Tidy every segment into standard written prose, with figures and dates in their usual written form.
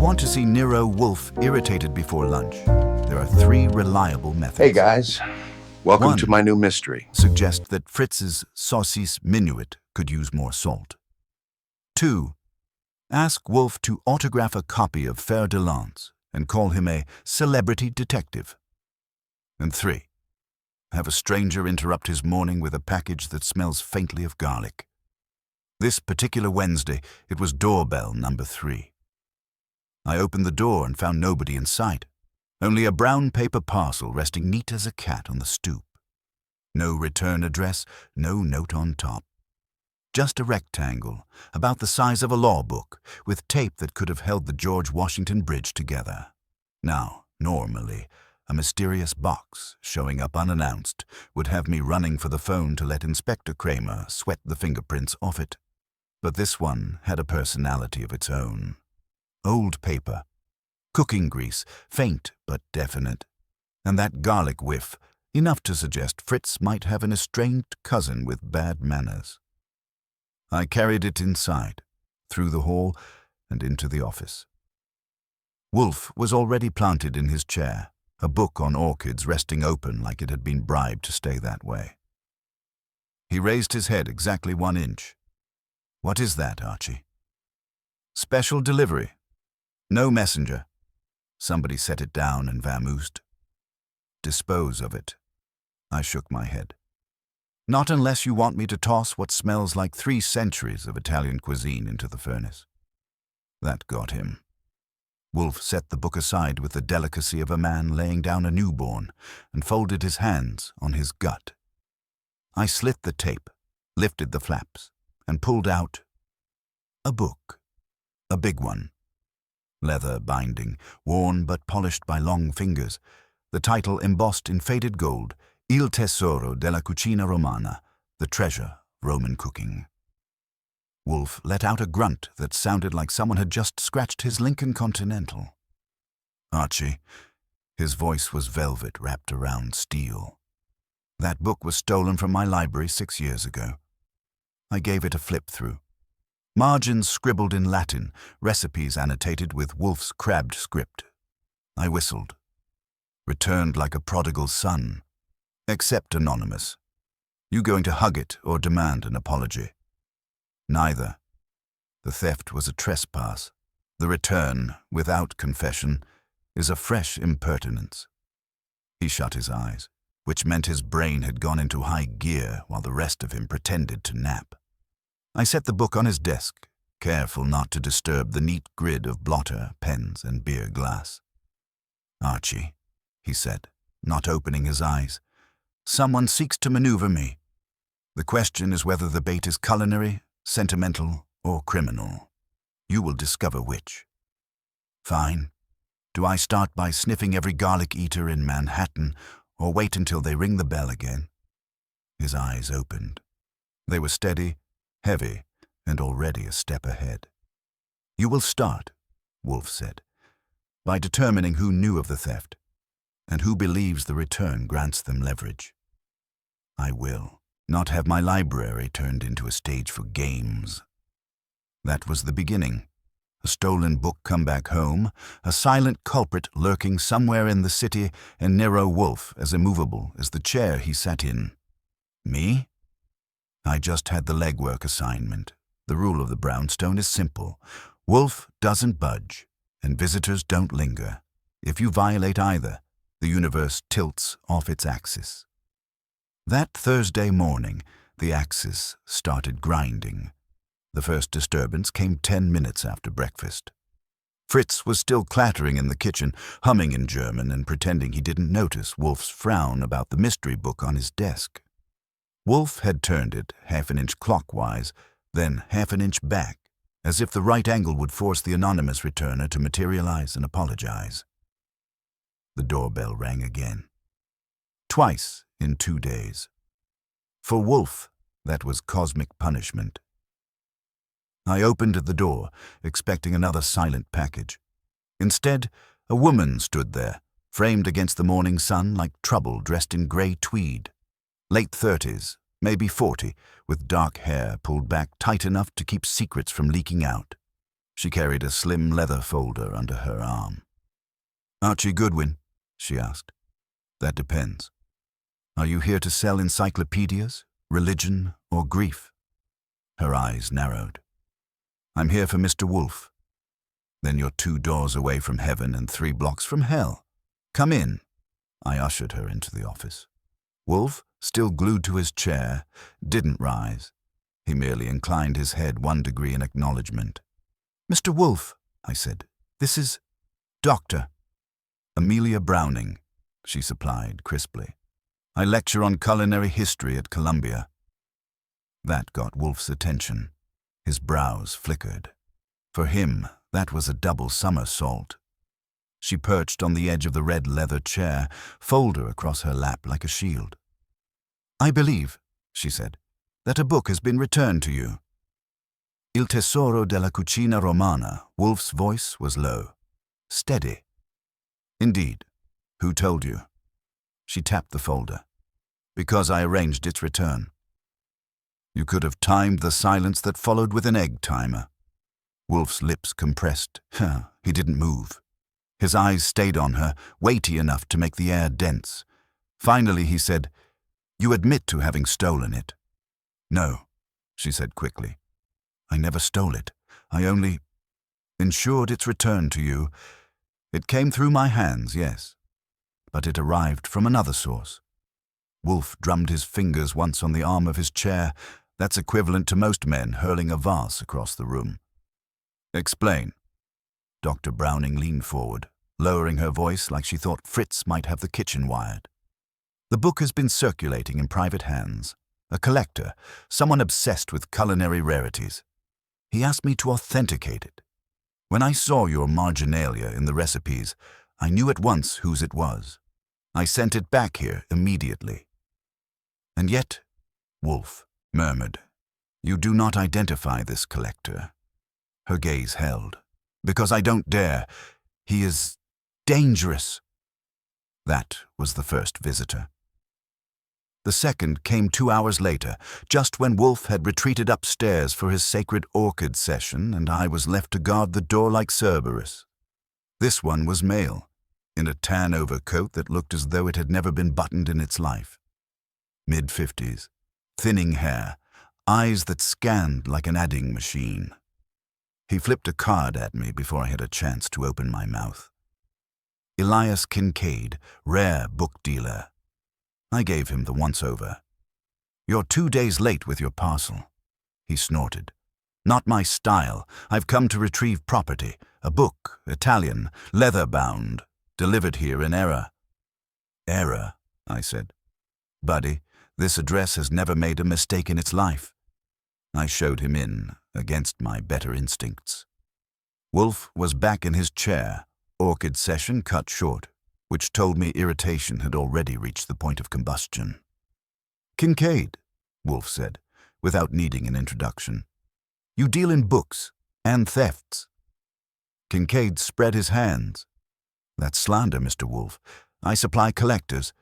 want to see Nero Wolfe irritated before lunch, there are 3 reliable methods. Hey guys, welcome 1. to my new mystery. Suggest that Fritz's saucisse minuet could use more salt. 2. Ask Wolfe to autograph a copy of Fer de Lance and call him a celebrity detective. And 3. Have a stranger interrupt his morning with a package that smells faintly of garlic. This particular Wednesday, it was doorbell number 3. I opened the door and found nobody in sight, only a brown paper parcel resting neat as a cat on the stoop. No return address, no note on top. Just a rectangle, about the size of a law book, with tape that could have held the George Washington Bridge together. Now, normally, a mysterious box showing up unannounced would have me running for the phone to let Inspector Kramer sweat the fingerprints off it. But this one had a personality of its own. Old paper, cooking grease, faint but definite, and that garlic whiff, enough to suggest Fritz might have an estranged cousin with bad manners. I carried it inside, through the hall, and into the office. Wolfe was already planted in his chair, a book on orchids resting open like it had been bribed to stay that way. He raised his head exactly 1 inch. "What is that, Archie?" "Special delivery. No messenger." Somebody set it down and vamoosed. "Dispose of it." I shook my head. "Not unless you want me to toss what smells like 3 centuries of Italian cuisine into the furnace." That got him. Wolfe set the book aside with the delicacy of a man laying down a newborn and folded his hands on his gut. I slit the tape, lifted the flaps, and pulled out a book, a big one. Leather binding, worn but polished by long fingers, the title embossed in faded gold, Il tesoro della cucina romana, the treasure of Roman cooking. Wolfe let out a grunt that sounded like someone had just scratched his Lincoln Continental. "Archie," his voice was velvet wrapped around steel. "That book was stolen from my library 6 years ago." I gave it a flip through. Margins scribbled in Latin, recipes annotated with Wolfe's crabbed script. I whistled. "Returned like a prodigal son. Accept anonymous. You going to hug it or demand an apology?" "Neither. The theft was a trespass. The return, without confession, is a fresh impertinence." He shut his eyes, which meant his brain had gone into high gear while the rest of him pretended to nap. I set the book on his desk, careful not to disturb the neat grid of blotter, pens, and beer glass. "Archie," he said, not opening his eyes, "someone seeks to maneuver me. The question is whether the bait is culinary, sentimental, or criminal. You will discover which." "Fine. Do I start by sniffing every garlic eater in Manhattan, or wait until they ring the bell again?" His eyes opened. They were steady, heavy, and already a step ahead. "You will start," Wolfe said, "by determining who knew of the theft, and who believes the return grants them leverage. I will not have my library turned into a stage for games." That was the beginning. A stolen book come back home, a silent culprit lurking somewhere in the city, and Nero Wolfe as immovable as the chair he sat in. Me? I just had the legwork assignment. The rule of the brownstone is simple. Wolfe doesn't budge, and visitors don't linger. If you violate either, the universe tilts off its axis. That Thursday morning, the axis started grinding. The first disturbance came 10 minutes after breakfast. Fritz was still clattering in the kitchen, humming in German and pretending he didn't notice Wolfe's frown about the mystery book on his desk. Wolfe had turned it half an inch clockwise, then half an inch back, as if the right angle would force the anonymous returner to materialize and apologize. The doorbell rang again. Twice in 2 days. For Wolfe, that was cosmic punishment. I opened the door, expecting another silent package. Instead, a woman stood there, framed against the morning sun like trouble dressed in grey tweed. Late 30s, maybe 40, with dark hair pulled back tight enough to keep secrets from leaking out. She carried a slim leather folder under her arm. "Archie Goodwin?" she asked. "That depends. Are you here to sell encyclopedias, religion, or grief?" Her eyes narrowed. "I'm here for Mr. Wolfe." "Then you're 2 doors away from heaven and 3 blocks from hell. Come in." I ushered her into the office. Wolfe, still glued to his chair, didn't rise. He merely inclined his head 1 degree in acknowledgement. "Mr. Wolfe," I said, "this is Dr. Amelia Browning," she supplied crisply. "I lecture on culinary history at Columbia." That got Wolfe's attention. His brows flickered. For him, that was a double somersault. She perched on the edge of the red leather chair, folder across her lap like a shield. "I believe," she said, "that a book has been returned to you." "Il tesoro della cucina romana." Wolfe's voice was low, steady. "Indeed. Who told you?" She tapped the folder. "Because I arranged its return." You could have timed the silence that followed with an egg timer. Wolfe's lips compressed. He didn't move. His eyes stayed on her, weighty enough to make the air dense. Finally he said, "You admit to having stolen it." "No," she said quickly. "I never stole it. I only ensured its return to you. It came through my hands, yes. But it arrived from another source." Wolfe drummed his fingers once on the arm of his chair. That's equivalent to most men hurling a vase across the room. "Explain." Dr. Browning leaned forward, lowering her voice like she thought Fritz might have the kitchen wired. "The book has been circulating in private hands. A collector, someone obsessed with culinary rarities. He asked me to authenticate it. When I saw your marginalia in the recipes, I knew at once whose it was. I sent it back here immediately." "And yet," Wolfe murmured, "you do not identify this collector." Her gaze held. "Because I don't dare. He is dangerous." That was the first visitor. The second came 2 hours later, just when Wolfe had retreated upstairs for his sacred orchid session and I was left to guard the door like Cerberus. This one was male, in a tan overcoat that looked as though it had never been buttoned in its life. Mid-50s, thinning hair, eyes that scanned like an adding machine. He flipped a card at me before I had a chance to open my mouth. "Elias Kincaid, rare book dealer." I gave him the once-over. "You're 2 days late with your parcel." He snorted. "Not my style. I've come to retrieve property. A book, Italian, leather-bound, delivered here in error." "Error," I said. "Buddy, this address has never made a mistake in its life." I showed him in, against my better instincts. Wolfe was back in his chair, orchid session cut short, which told me irritation had already reached the point of combustion. "Kincaid," Wolfe said, without needing an introduction. "You deal in books and thefts." Kincaid spread his hands. "That's slander, Mr. Wolfe. I supply collectors.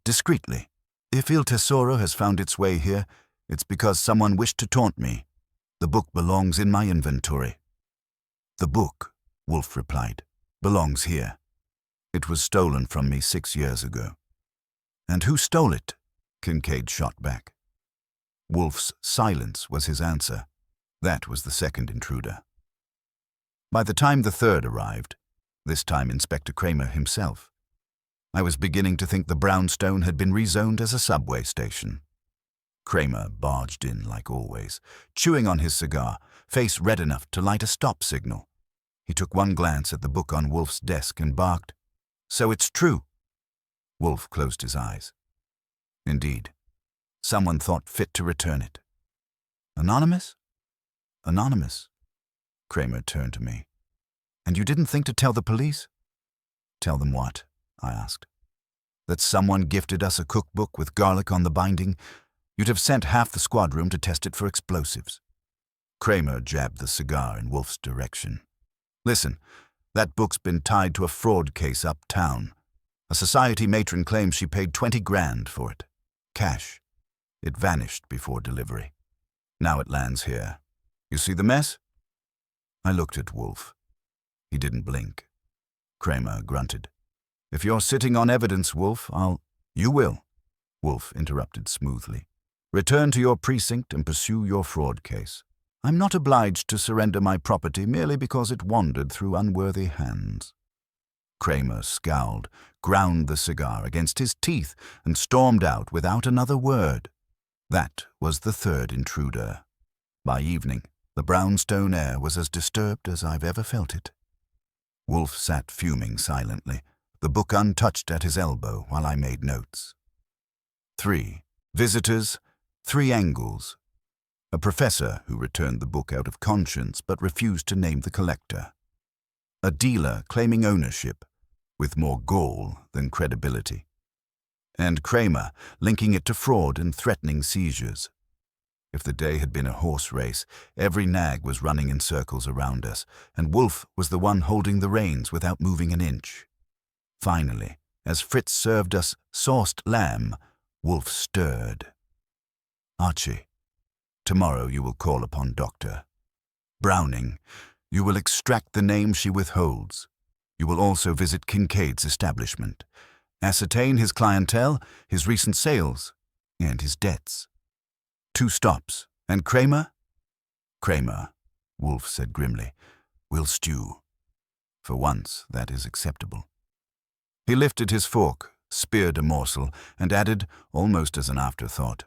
Discreetly. If Il Tesoro has found its way here, it's because someone wished to taunt me. The book belongs in my inventory." "The book," Wolfe replied, "belongs here. It was stolen from me 6 years ago." "And who stole it?" Kincaid shot back. Wolfe's silence was his answer. That was the second intruder. By the time the third arrived, this time Inspector Kramer himself, I was beginning to think the brownstone had been rezoned as a subway station. Kramer barged in like always, chewing on his cigar, face red enough to light a stop signal. He took one glance at the book on Wolfe's desk and barked, "So it's true." Wolfe closed his eyes. "Indeed. Someone thought fit to return it." "Anonymous?" "Anonymous." Kramer turned to me. "And you didn't think to tell the police?" "Tell them what?" I asked. "That someone gifted us a cookbook with garlic on the binding. You'd have sent half the squad room to test it for explosives." Kramer jabbed the cigar in Wolfe's direction. "Listen, that book's been tied to a fraud case uptown. A society matron claims she paid 20 grand for it. Cash. It vanished before delivery. Now it lands here. You see the mess?" I looked at Wolfe. He didn't blink. Kramer grunted. If you're sitting on evidence, Wolfe, You will, Wolfe interrupted smoothly. Return to your precinct and pursue your fraud case. I'm not obliged to surrender my property merely because it wandered through unworthy hands. Kramer scowled, ground the cigar against his teeth, and stormed out without another word. That was the third intruder. By evening, the brownstone air was as disturbed as I've ever felt it. Wolfe sat fuming silently, the book untouched at his elbow while I made notes. 3 visitors, 3 angles. A professor who returned the book out of conscience but refused to name the collector. A dealer claiming ownership, with more gall than credibility. And Kramer linking it to fraud and threatening seizures. If the day had been a horse race, every nag was running in circles around us, and Wolfe was the one holding the reins without moving an inch. Finally, as Fritz served us sauced lamb, Wolfe stirred. Archie, tomorrow you will call upon Dr. Browning. You will extract the name she withholds. You will also visit Kincaid's establishment, ascertain his clientele, his recent sales, and his debts. 2 stops. And Kramer? Kramer, Wolfe said grimly, will stew. For once, that is acceptable. He lifted his fork, speared a morsel, and added, almost as an afterthought,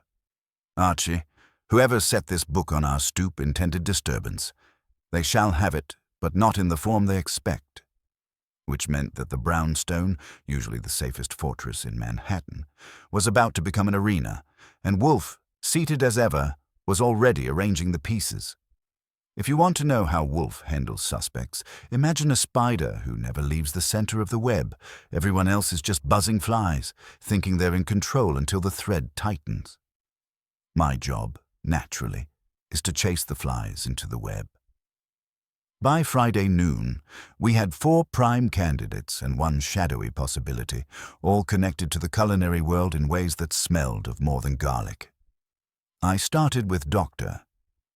Archie, whoever set this book on our stoop intended disturbance. They shall have it, but not in the form they expect. Which meant that the brownstone, usually the safest fortress in Manhattan, was about to become an arena, and Wolfe, seated as ever, was already arranging the pieces. If you want to know how Wolfe handles suspects, imagine a spider who never leaves the center of the web. Everyone else is just buzzing flies, thinking they're in control until the thread tightens. My job, naturally, is to chase the flies into the web. By Friday noon, we had 4 prime candidates and 1 shadowy possibility, all connected to the culinary world in ways that smelled of more than garlic. I started with Dr.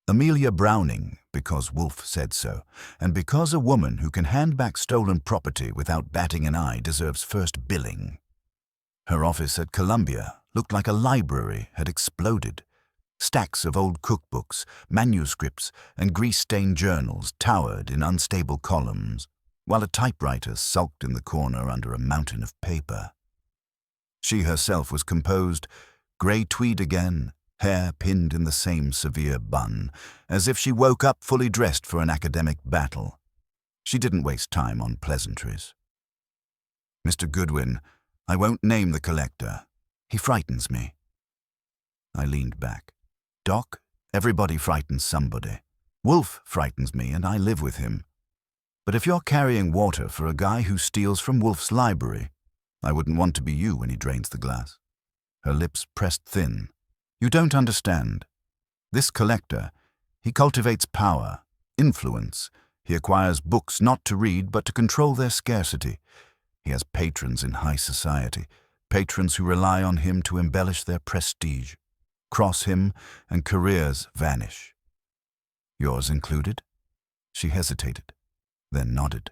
Amelia Browning, because Wolfe said so, and because a woman who can hand back stolen property without batting an eye deserves first billing. Her office at Columbia looked like a library had exploded. Stacks of old cookbooks, manuscripts, and grease-stained journals towered in unstable columns, while a typewriter sulked in the corner under a mountain of paper. She herself was composed, grey tweed again, hair pinned in the same severe bun, as if she woke up fully dressed for an academic battle. She didn't waste time on pleasantries. Mr. Goodwin, I won't name the collector. He frightens me. I leaned back. Doc, everybody frightens somebody. Wolfe frightens me, and I live with him. But if you're carrying water for a guy who steals from Wolfe's library, I wouldn't want to be you when he drains the glass. Her lips pressed thin. You don't understand. This collector, he cultivates power, influence. He acquires books not to read but to control their scarcity. He has patrons in high society, patrons who rely on him to embellish their prestige. Cross him, and careers vanish. Yours included? She hesitated, then nodded.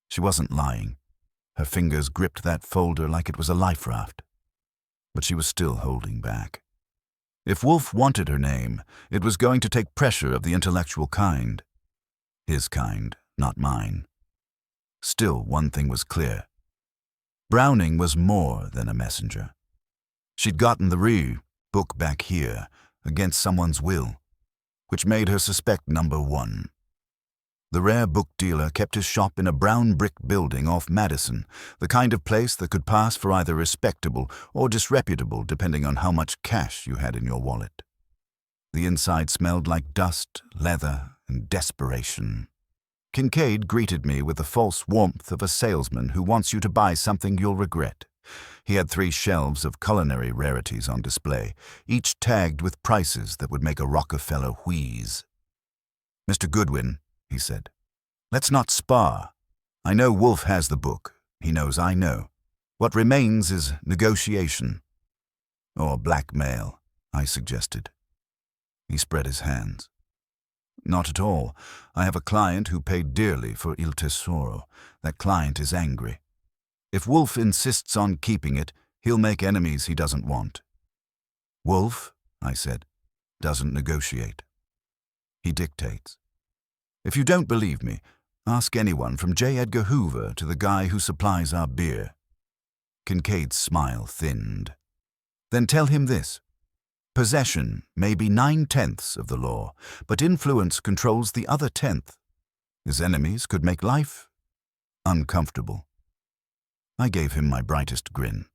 She wasn't lying. Her fingers gripped that folder like it was a life raft. But she was still holding back. If Wolfe wanted her name, it was going to take pressure of the intellectual kind. His kind, not mine. Still, one thing was clear. Browning was more than a messenger. She'd gotten the book back here, against someone's will, which made her suspect number 1. The rare book dealer kept his shop in a brown brick building off Madison, the kind of place that could pass for either respectable or disreputable depending on how much cash you had in your wallet. The inside smelled like dust, leather, and desperation. Kincaid greeted me with the false warmth of a salesman who wants you to buy something you'll regret. He had 3 shelves of culinary rarities on display, each tagged with prices that would make a Rockefeller wheeze. Mr. Goodwin, he said, let's not spar. I know Wolfe has the book. He knows I know. What remains is negotiation. Or blackmail, I suggested. He spread his hands. Not at all. I have a client who paid dearly for Il Tesoro. That client is angry. If Wolfe insists on keeping it, he'll make enemies he doesn't want. Wolfe, I said, doesn't negotiate. He dictates. If you don't believe me, ask anyone from J. Edgar Hoover to the guy who supplies our beer. Kincaid's smile thinned. Then tell him this. Possession may be 9/10 of the law, but influence controls the other 10th. His enemies could make life uncomfortable. I gave him my brightest grin.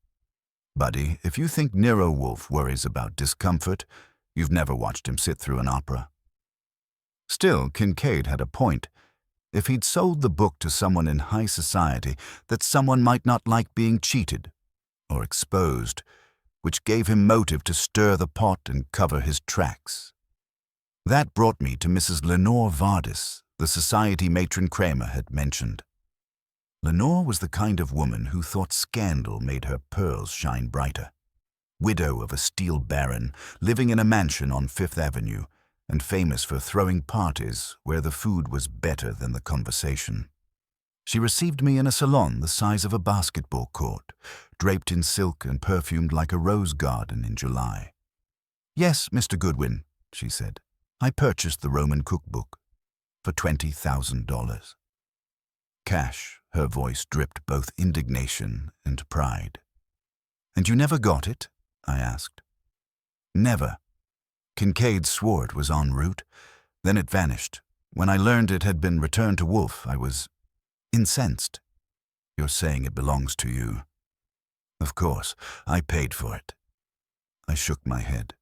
Buddy, if you think Nero Wolfe worries about discomfort, you've never watched him sit through an opera. Still, Kincaid had a point. If he'd sold the book to someone in high society, that someone might not like being cheated or exposed, which gave him motive to stir the pot and cover his tracks. That brought me to Mrs. Lenore Vardis, the society matron Kramer had mentioned. Lenore was the kind of woman who thought scandal made her pearls shine brighter. Widow of a steel baron, living in a mansion on Fifth Avenue, and famous for throwing parties where the food was better than the conversation. She received me in a salon the size of a basketball court, draped in silk and perfumed like a rose garden in July. Yes, Mr. Goodwin, she said, I purchased the Roman Cookbook for $20,000. Cash, her voice dripped both indignation and pride. And you never got it? I asked. Never. Kincaid swore it was en route. Then it vanished. When I learned it had been returned to Wolfe, I was incensed. You're saying it belongs to you. Of course, I paid for it. I shook my head.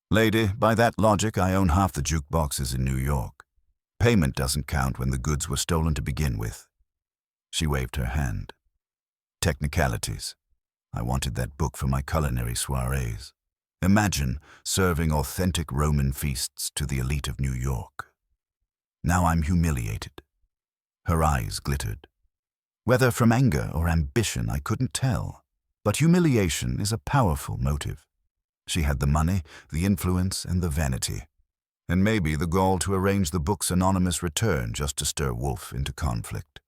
Lady, by that logic, I own half the jukeboxes in New York. Payment doesn't count when the goods were stolen to begin with. She waved her hand. Technicalities. I wanted that book for my culinary soirees. Imagine serving authentic Roman feasts to the elite of New York. Now I'm humiliated. Her eyes glittered. Whether from anger or ambition, I couldn't tell. But humiliation is a powerful motive. She had the money, the influence, and the vanity. And maybe the gall to arrange the book's anonymous return just to stir Wolfe into conflict.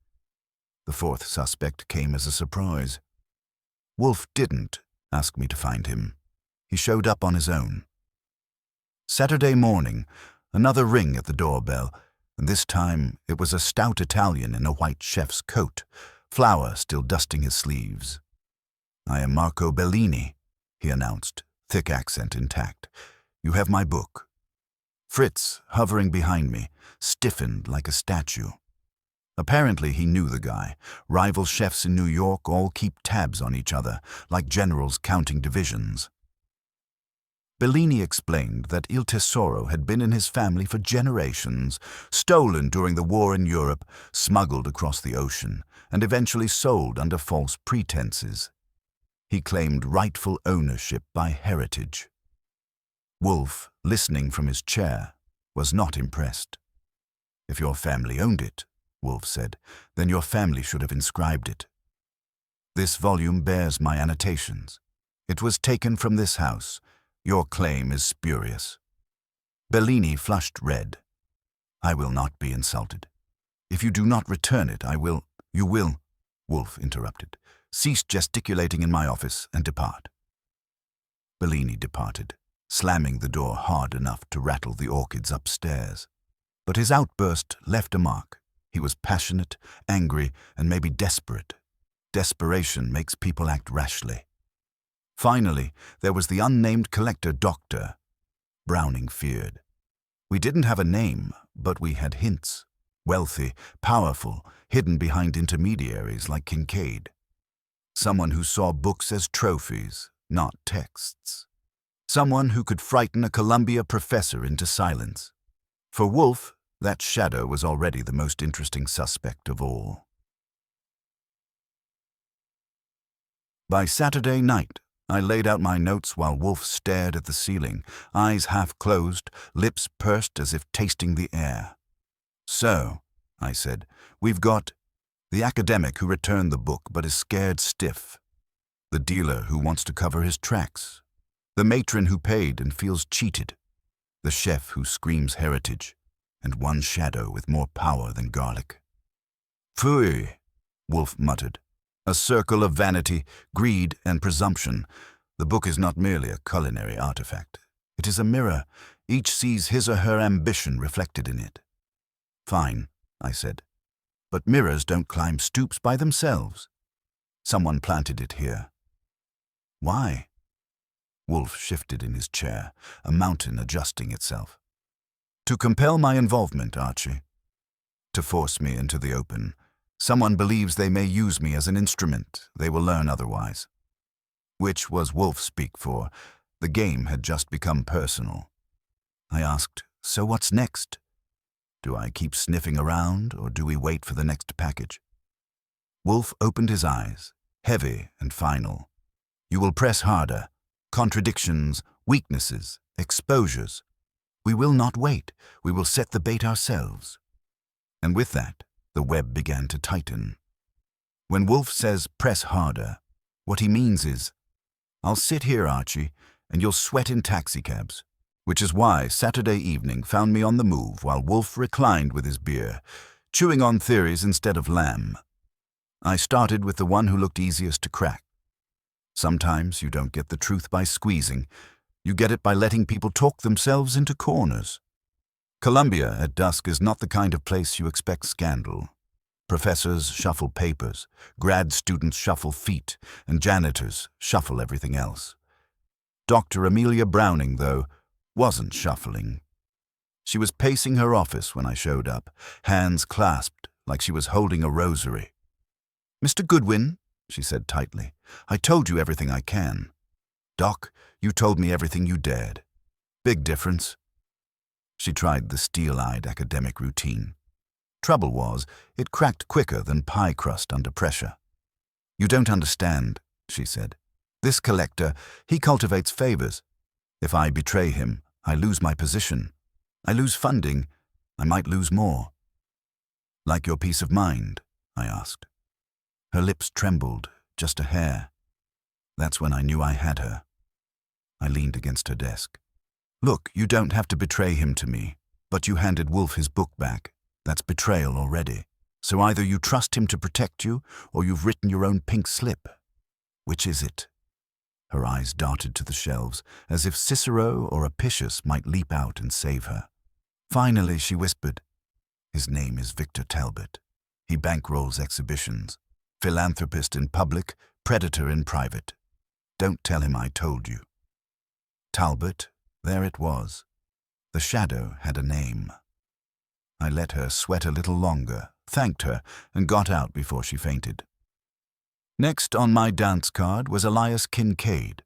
The fourth suspect came as a surprise. Wolfe didn't ask me to find him. He showed up on his own. Saturday morning, another ring at the doorbell, and this time it was a stout Italian in a white chef's coat, flour still dusting his sleeves. I am Marco Bellini, he announced, thick accent intact. You have my book. Fritz, hovering behind me, stiffened like a statue. Apparently he knew the guy. Rival chefs in New York all keep tabs on each other, like generals counting divisions. Bellini explained that Il Tesoro had been in his family for generations, stolen during the war in Europe, smuggled across the ocean, and eventually sold under false pretenses. He claimed rightful ownership by heritage. Wolfe, listening from his chair, was not impressed. If your family owned it, Wolfe said, then your family should have inscribed it. This volume bears my annotations. It was taken from this house. Your claim is spurious. Bellini flushed red. I will not be insulted. If you do not return it, You will, Wolfe interrupted. Cease gesticulating in my office and depart. Bellini departed, slamming the door hard enough to rattle the orchids upstairs. But his outburst left a mark. He was passionate, angry, and maybe desperate. Desperation makes people act rashly. Finally, there was the unnamed collector doctor. Browning feared. We didn't have a name, but we had hints. Wealthy, powerful, hidden behind intermediaries like Kincaid. Someone who saw books as trophies, not texts. Someone who could frighten a Columbia professor into silence. For Wolfe, that shadow was already the most interesting suspect of all. By Saturday night, I laid out my notes while Wolfe stared at the ceiling, eyes half closed, lips pursed as if tasting the air. So, I said, we've got the academic who returned the book but is scared stiff, the dealer who wants to cover his tracks, the matron who paid and feels cheated, the chef who screams heritage, and one shadow with more power than garlic. Phooey, Wolfe muttered. A circle of vanity, greed, and presumption. The book is not merely a culinary artifact. It is a mirror. Each sees his or her ambition reflected in it. Fine, I said. But mirrors don't climb stoops by themselves. Someone planted it here. Why? Wolfe shifted in his chair, a mountain adjusting itself. To compel my involvement, Archie. To force me into the open. Someone believes they may use me as an instrument. They will learn otherwise. Which was Wolfe speak for. The game had just become personal. I asked, so what's next? Do I keep sniffing around, or do we wait for the next package? Wolfe opened his eyes, heavy and final. You will press harder. Contradictions, weaknesses, exposures. We will not wait. We will set the bait ourselves. And with that, the web began to tighten. When Wolfe says press harder, what he means is, I'll sit here, Archie, and you'll sweat in taxicabs. Which is why Saturday evening found me on the move while Wolfe reclined with his beer, chewing on theories instead of lamb. I started with the one who looked easiest to crack. Sometimes you don't get the truth by squeezing. You get it by letting people talk themselves into corners. Columbia at dusk is not the kind of place you expect scandal. Professors shuffle papers, grad students shuffle feet, and janitors shuffle everything else. Dr. Amelia Browning, though, wasn't shuffling. She was pacing her office when I showed up, hands clasped like she was holding a rosary. Mr. Goodwin, she said tightly, I told you everything I can. Doc, you told me everything you dared. Big difference. She tried the steel-eyed academic routine. Trouble was, it cracked quicker than pie crust under pressure. You don't understand, she said. This collector, he cultivates favors. If I betray him, I lose my position. I lose funding. I might lose more. Like your peace of mind? I asked. Her lips trembled, just a hair. That's when I knew I had her. I leaned against her desk. Look, you don't have to betray him to me, but you handed Wolfe his book back. That's betrayal already. So either you trust him to protect you, or you've written your own pink slip. Which is it? Her eyes darted to the shelves, as if Cicero or Apicius might leap out and save her. Finally, she whispered, his name is Victor Talbot. He bankrolls exhibitions. Philanthropist in public, predator in private. Don't tell him I told you. Talbot, there it was. The shadow had a name. I let her sweat a little longer, thanked her, and got out before she fainted. Next on my dance card was Elias Kincaid.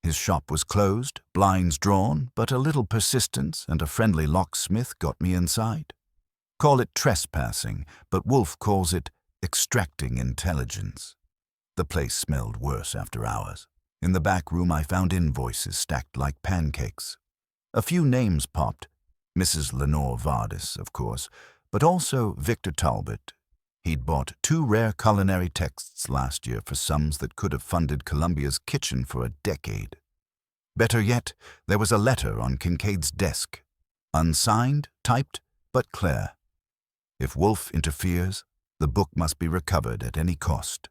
His shop was closed, blinds drawn, but a little persistence and a friendly locksmith got me inside. Call it trespassing, but Wolfe calls it extracting intelligence. The place smelled worse after hours. In the back room I found invoices stacked like pancakes. A few names popped. Mrs. Lenore Vardis, of course, but also Victor Talbot. He'd bought 2 rare culinary texts last year for sums that could have funded Columbia's kitchen for a decade. Better yet, there was a letter on Kincaid's desk. Unsigned, typed, but clear. If Wolfe interferes, the book must be recovered at any cost.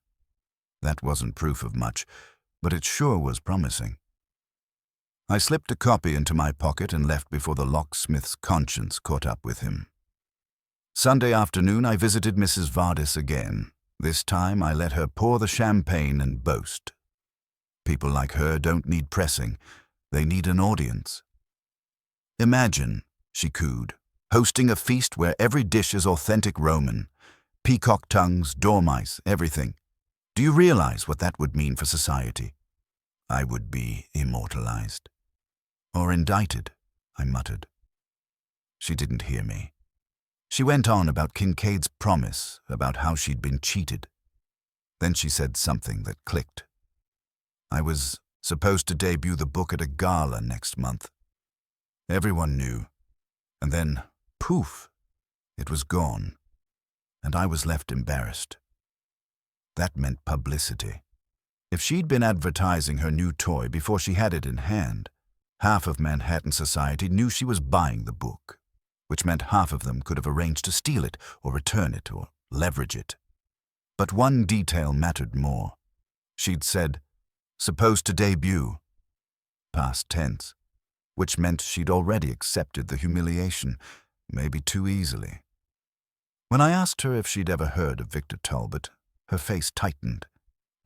That wasn't proof of much, but it sure was promising. I slipped a copy into my pocket and left before the locksmith's conscience caught up with him. Sunday afternoon I visited Mrs. Vardis again. This time I let her pour the champagne and boast. People like her don't need pressing. They need an audience. Imagine, she cooed, hosting a feast where every dish is authentic Roman. Peacock tongues, dormice, everything. Do you realize what that would mean for society? I would be immortalized. Or indicted, I muttered. She didn't hear me. She went on about Kincaid's promise, about how she'd been cheated. Then she said something that clicked. I was supposed to debut the book at a gala next month. Everyone knew. And then, poof, it was gone. And I was left embarrassed. That meant publicity. If she'd been advertising her new toy before she had it in hand, half of Manhattan society knew she was buying the book. which meant half of them could have arranged to steal it or return it or leverage it. But one detail mattered more. She'd said, "supposed to debut," past tense, which meant she'd already accepted the humiliation, maybe too easily. When I asked her if she'd ever heard of Victor Talbot, her face tightened,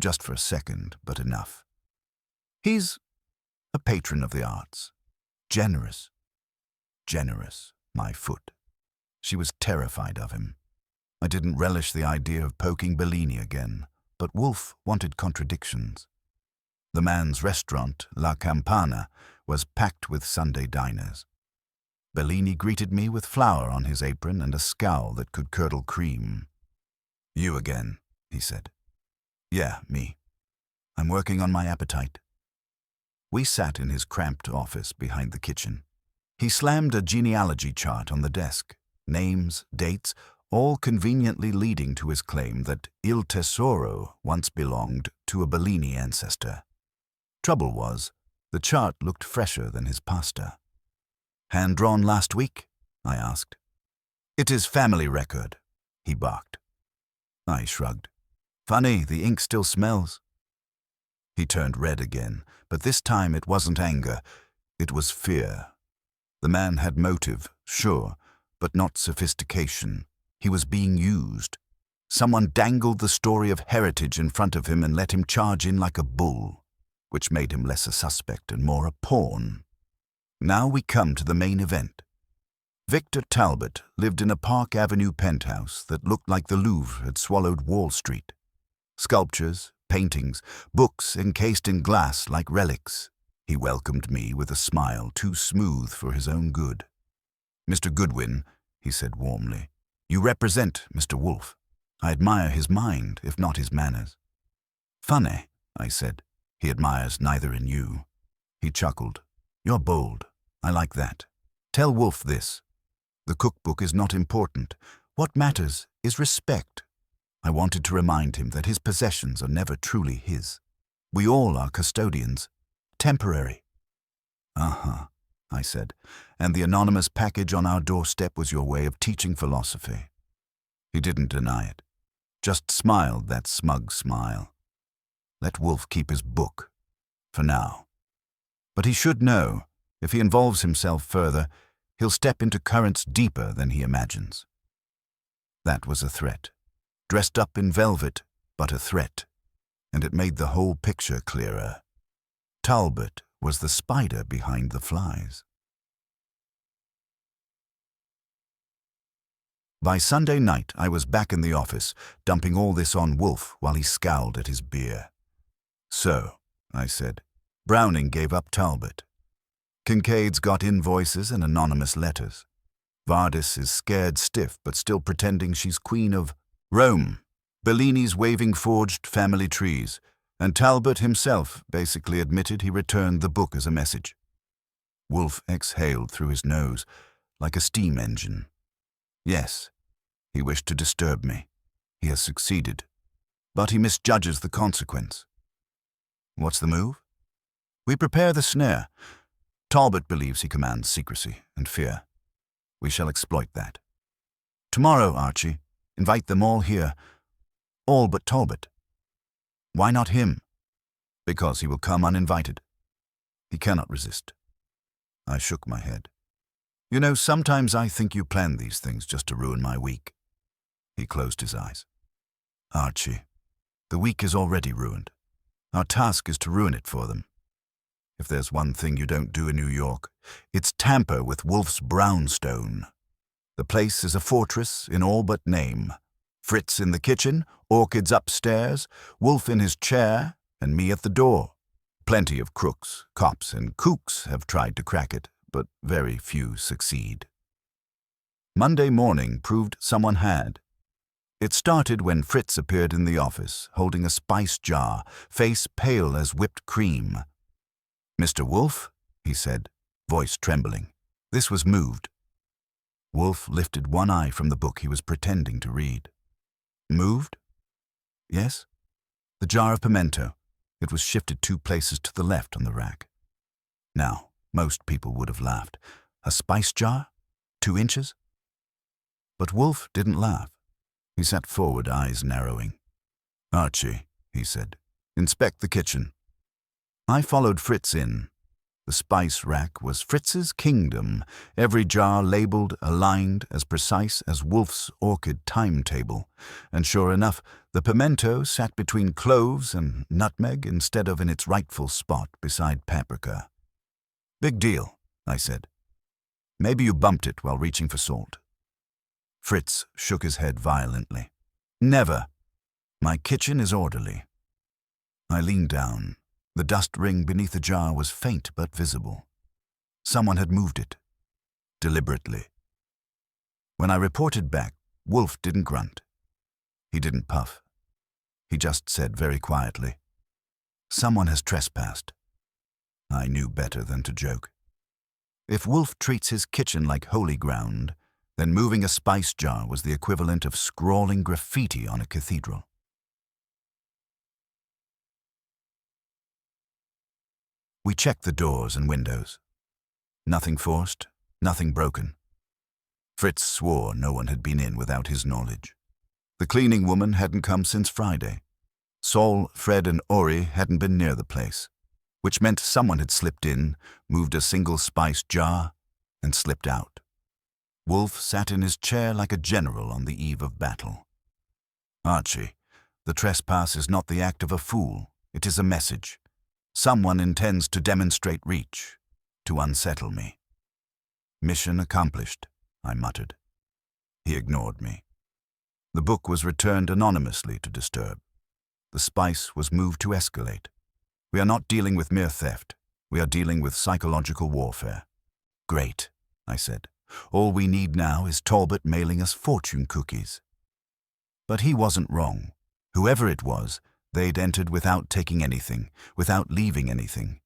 just for a second, but enough. He's a patron of the arts. Generous. Generous, my foot. She was terrified of him. I didn't relish the idea of poking Bellini again, but Wolfe wanted contradictions. The man's restaurant, La Campana, was packed with Sunday diners. Bellini greeted me with flour on his apron and a scowl that could curdle cream. "You again," he said. "Yeah, me. I'm working on my appetite." We sat in his cramped office behind the kitchen. He slammed a genealogy chart on the desk, names, dates, all conveniently leading to his claim that Il Tesoro once belonged to a Bellini ancestor. Trouble was, the chart looked fresher than his pasta. "Hand-drawn last week?" I asked. "It is family record," he barked. I shrugged. "Funny, the ink still smells." He turned red again, but this time it wasn't anger, it was fear. The man had motive, sure, but not sophistication. He was being used. Someone dangled the story of heritage in front of him and let him charge in like a bull, which made him less a suspect and more a pawn. Now we come to the main event. Victor Talbot lived in a Park Avenue penthouse that looked like the Louvre had swallowed Wall Street. Sculptures, paintings, books encased in glass like relics. He welcomed me with a smile too smooth for his own good. "Mr. Goodwin," he said warmly, "you represent Mr. Wolfe. I admire his mind, if not his manners." "Funny," I said. "He admires neither in you." He chuckled. "You're bold. I like that. Tell Wolfe this. The cookbook is not important. What matters is respect." I wanted to remind him that his possessions are never truly his. We all are custodians. Temporary. "Uh-huh," I said, "and the anonymous package on our doorstep was your way of teaching philosophy." He didn't deny it, just smiled that smug smile. Let Wolfe keep his book, for now. But he should know, if he involves himself further, he'll step into currents deeper than he imagines. That was a threat. Dressed up in velvet, but a threat, and it made the whole picture clearer. Talbot was the spider behind the flies. By Sunday night, I was back in the office, dumping all this on Wolfe while he scowled at his beer. "So," I said, "Browning gave up Talbot. Kincaid's got invoices and anonymous letters. Vardis is scared stiff but still pretending she's queen of Rome. Bellini's waving forged family trees, and Talbot himself basically admitted he returned the book as a message." Wolfe exhaled through his nose, like a steam engine. "Yes, he wished to disturb me. He has succeeded, but he misjudges the consequence." "What's the move?" "We prepare the snare. Talbot believes he commands secrecy and fear. We shall exploit that. Tomorrow, Archie, invite them all here. All but Talbot." "Why not him?" "Because he will come uninvited. He cannot resist." I shook my head. "You know, sometimes I think you plan these things just to ruin my week." He closed his eyes. "Archie, the week is already ruined. Our task is to ruin it for them. If there's one thing you don't do in New York, it's tamper with Wolfe's brownstone. The place is a fortress in all but name. Fritz in the kitchen, orchids upstairs, Wolfe in his chair, and me at the door. Plenty of crooks, cops, and kooks have tried to crack it, but very few succeed." Monday morning proved someone had. It started when Fritz appeared in the office, holding a spice jar, face pale as whipped cream. "Mr. Wolfe," he said, voice trembling. This was moved. Wolfe lifted one eye from the book he was pretending to read. "Moved?" "Yes." "The jar of pimento. It was shifted 2 places to the left on the rack." Now, most people would have laughed. A spice jar? 2 inches? But Wolfe didn't laugh. He sat forward, eyes narrowing. "Archie," he said, "inspect the kitchen." I followed Fritz in. The spice rack was Fritz's kingdom, every jar labeled, aligned, as precise as Wolfe's orchid timetable. And sure enough, the pimento sat between cloves and nutmeg instead of in its rightful spot beside paprika. "Big deal," I said. "Maybe you bumped it while reaching for salt." Fritz shook his head violently. "Never. My kitchen is orderly." I leaned down. The dust ring beneath the jar was faint but visible. Someone had moved it. Deliberately. When I reported back, Wolfe didn't grunt. He didn't puff. He just said very quietly, "Someone has trespassed." I knew better than to joke. If Wolfe treats his kitchen like holy ground, then moving a spice jar was the equivalent of scrawling graffiti on a cathedral. We checked the doors and windows. Nothing forced, nothing broken. Fritz swore no one had been in without his knowledge. The cleaning woman hadn't come since Friday. Saul, Fred, and Ori hadn't been near the place, which meant someone had slipped in, moved a single spice jar, and slipped out. Wolfe sat in his chair like a general on the eve of battle. "Archie, the trespass is not the act of a fool. It is a message. Someone intends to demonstrate reach, to unsettle me." "Mission accomplished," I muttered. He ignored me. The book was returned anonymously to disturb. The spice was moved to escalate. We are not dealing with mere theft. We are dealing with psychological warfare. "Great," I said. "All we need now is Talbot mailing us fortune cookies." But he wasn't wrong. Whoever it was, they'd entered without taking anything, without leaving anything.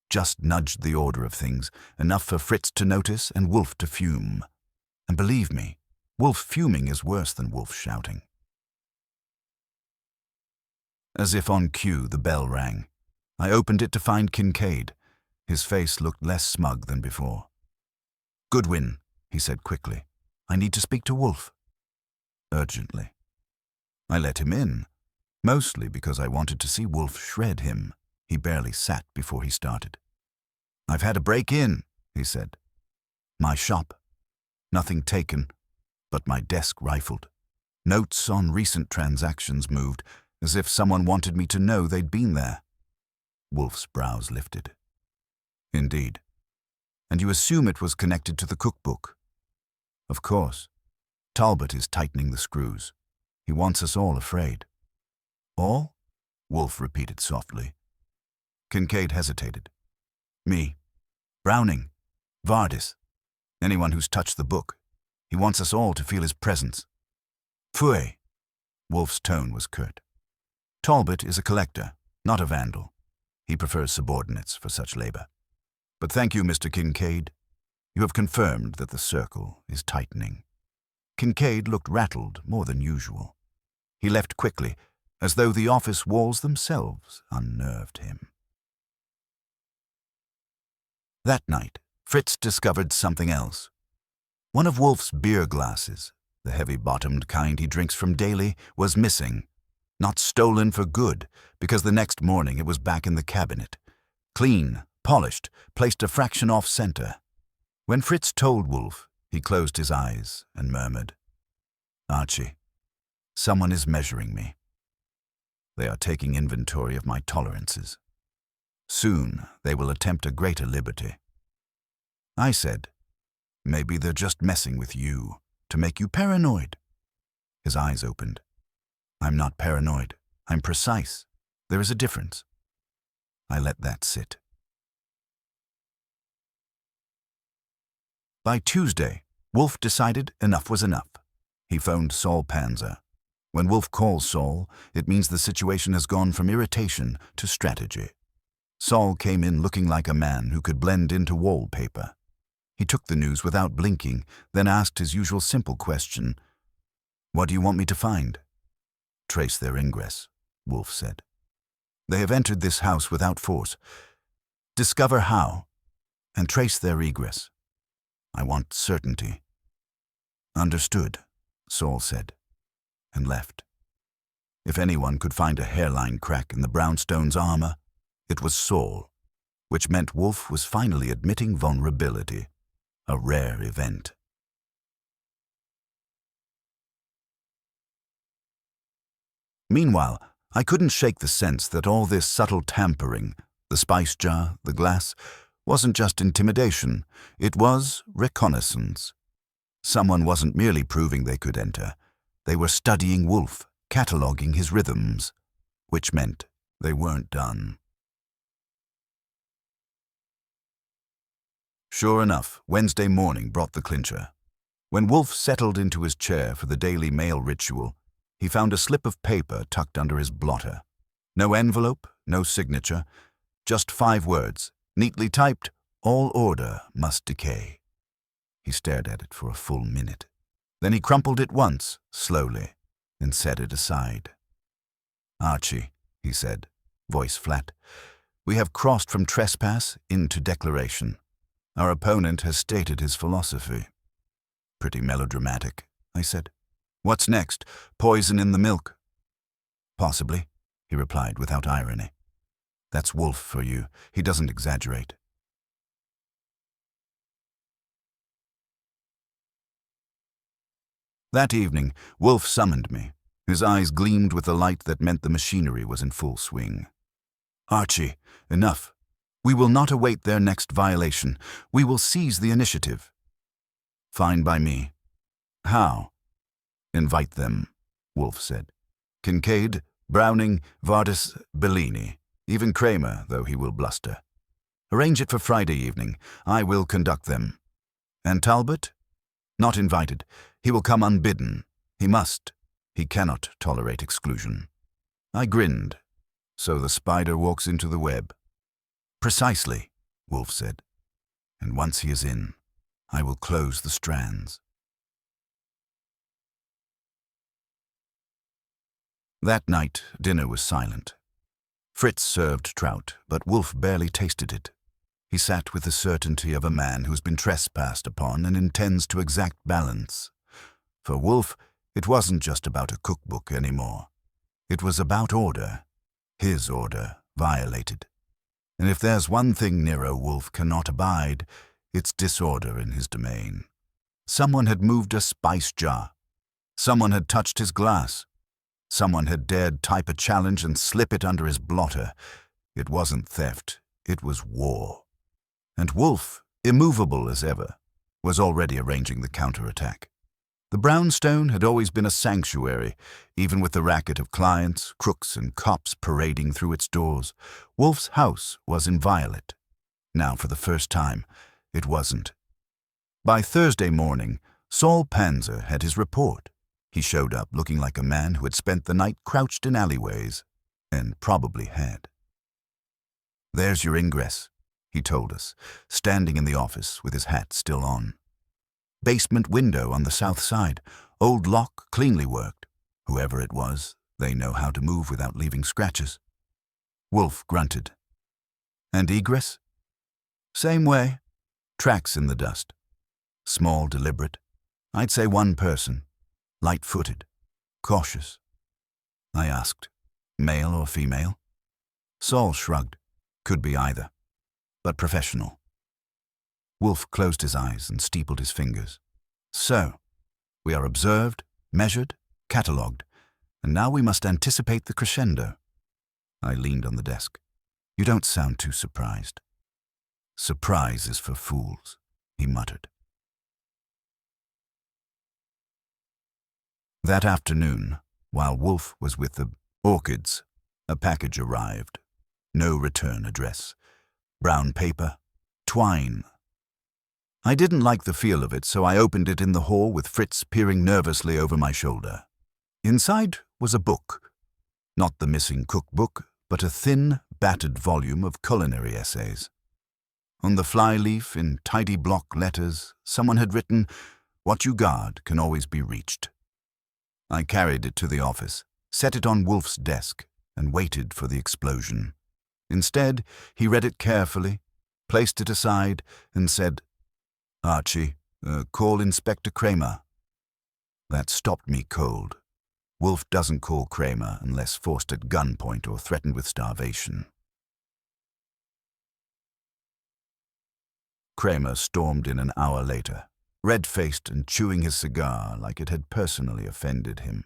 Just nudged the order of things, enough for Fritz to notice and Wolfe to fume. And believe me, Wolfe fuming is worse than Wolfe shouting. As if on cue, the bell rang. I opened it to find Kincaid. His face looked less smug than before. "Goodwin," he said quickly. "I need to speak to Wolfe." Urgently. I let him in. Mostly because I wanted to see Wolfe shred him. He barely sat before he started. "I've had a break-in," he said. "My shop. Nothing taken, but my desk rifled. Notes on recent transactions moved, as if someone wanted me to know they'd been there." Wolfe's brows lifted. "Indeed. And you assume it was connected to the cookbook?" "Of course. Talbot is tightening the screws. He wants us all afraid." "All?" Wolfe repeated softly. Kincaid hesitated. "Me. Browning. Vardis. Anyone who's touched the book. He wants us all to feel his presence." "Pfui." Wolfe's tone was curt. "Talbot is a collector, not a vandal. He prefers subordinates for such labor. But thank you, Mr. Kincaid. You have confirmed that the circle is tightening." Kincaid looked rattled more than usual. He left quickly, as though the office walls themselves unnerved him. That night, Fritz discovered something else. One of Wolfe's beer glasses, the heavy-bottomed kind he drinks from daily, was missing. Not stolen for good, because the next morning it was back in the cabinet. Clean, polished, placed a fraction off center. When Fritz told Wolfe, he closed his eyes and murmured, "Archie, someone is measuring me. They are taking inventory of my tolerances. Soon they will attempt a greater liberty." I said, "Maybe they're just messing with you, to make you paranoid." His eyes opened. "I'm not paranoid. I'm precise. There is a difference." I let that sit. By Tuesday, Wolfe decided enough was enough. He phoned Saul Panzer. When Wolfe calls Saul, it means the situation has gone from irritation to strategy. Saul came in looking like a man who could blend into wallpaper. He took the news without blinking, then asked his usual simple question, "What do you want me to find?" "Trace their ingress," Wolfe said. "They have entered this house without force. Discover how, and trace their egress. I want certainty. Understood, Saul said, and left. If anyone could find a hairline crack in the brownstone's armor, it was Saul, which meant Wolfe was finally admitting vulnerability, a rare event. Meanwhile, I couldn't shake the sense that all this subtle tampering, the spice jar, the glass, wasn't just intimidation, it was reconnaissance. Someone wasn't merely proving they could enter, they were studying Wolfe, cataloguing his rhythms, which meant they weren't done. Sure enough, Wednesday morning brought the clincher. When Wolfe settled into his chair for the daily mail ritual, he found a slip of paper tucked under his blotter. No envelope, no signature, just 5 words, neatly typed, "All order must decay." He stared at it for a full minute. Then he crumpled it once, slowly, and set it aside. "Archie," he said, voice flat, "we have crossed from trespass into declaration. Our opponent has stated his philosophy." "Pretty melodramatic," I said. "What's next? Poison in the milk?" "Possibly," he replied without irony. "That's Wolfe for you. He doesn't exaggerate." That evening, Wolfe summoned me. His eyes gleamed with the light that meant the machinery was in full swing. "Archie, enough. We will not await their next violation. We will seize the initiative." "Fine by me." "How?" "Invite them," Wolfe said. "Kincaid, Browning, Vardis, Bellini, even Kramer, though he will bluster. Arrange it for Friday evening. I will conduct them. And Talbot? Not invited. He will come unbidden. He must. He cannot tolerate exclusion." I grinned. So the spider walks into the web. "Precisely," Wolfe said. "And once he is in, I will close the strands." That night, dinner was silent. Fritz served trout, but Wolfe barely tasted it. He sat with the certainty of a man who's been trespassed upon and intends to exact balance. For Wolfe, it wasn't just about a cookbook anymore. It was about order. His order violated. And if there's one thing Nero Wolfe cannot abide, it's disorder in his domain. Someone had moved a spice jar. Someone had touched his glass. Someone had dared type a challenge and slip it under his blotter. It wasn't theft, it was war. And Wolfe, immovable as ever, was already arranging the counterattack. The brownstone had always been a sanctuary, even with the racket of clients, crooks, and cops parading through its doors. Wolfe's house was inviolate. Now, for the first time, it wasn't. By Thursday morning, Saul Panzer had his report. He showed up looking like a man who had spent the night crouched in alleyways, and probably had. "There's your ingress," he told us, standing in the office with his hat still on. "Basement window on the south side, old lock cleanly worked. Whoever it was, they know how to move without leaving scratches." Wolfe grunted. "And egress?" "Same way. Tracks in the dust. Small, deliberate. I'd say one person. Light-footed. Cautious." I asked, "Male or female?" Saul shrugged. "Could be either. But professional." Wolfe closed his eyes and steepled his fingers. "So, we are observed, measured, catalogued, and now we must anticipate the crescendo." I leaned on the desk. "You don't sound too surprised." "Surprise is for fools," he muttered. That afternoon, while Wolfe was with the orchids, a package arrived. No return address. Brown paper. Twine. I didn't like the feel of it, so I opened it in the hall with Fritz peering nervously over my shoulder. Inside was a book. Not the missing cookbook, but a thin, battered volume of culinary essays. On the flyleaf, in tidy block letters, someone had written, "What you guard can always be reached." I carried it to the office, set it on Wolfe's desk, and waited for the explosion. Instead, he read it carefully, placed it aside, and said, "Archie, call Inspector Kramer." That stopped me cold. Wolfe doesn't call Kramer unless forced at gunpoint or threatened with starvation. Kramer stormed in an hour later, red-faced and chewing his cigar like it had personally offended him.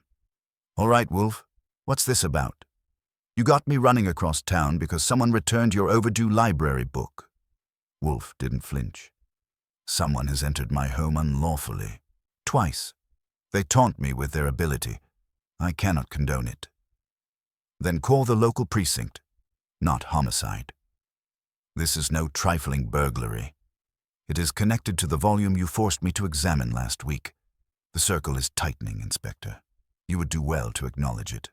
"All right, Wolfe, what's this about? You got me running across town because someone returned your overdue library book." Wolfe didn't flinch. "Someone has entered my home unlawfully. Twice. They taunt me with their ability. I cannot condone it." "Then call the local precinct, not homicide. This is no trifling burglary. It is connected to the volume you forced me to examine last week. The circle is tightening, Inspector. You would do well to acknowledge it."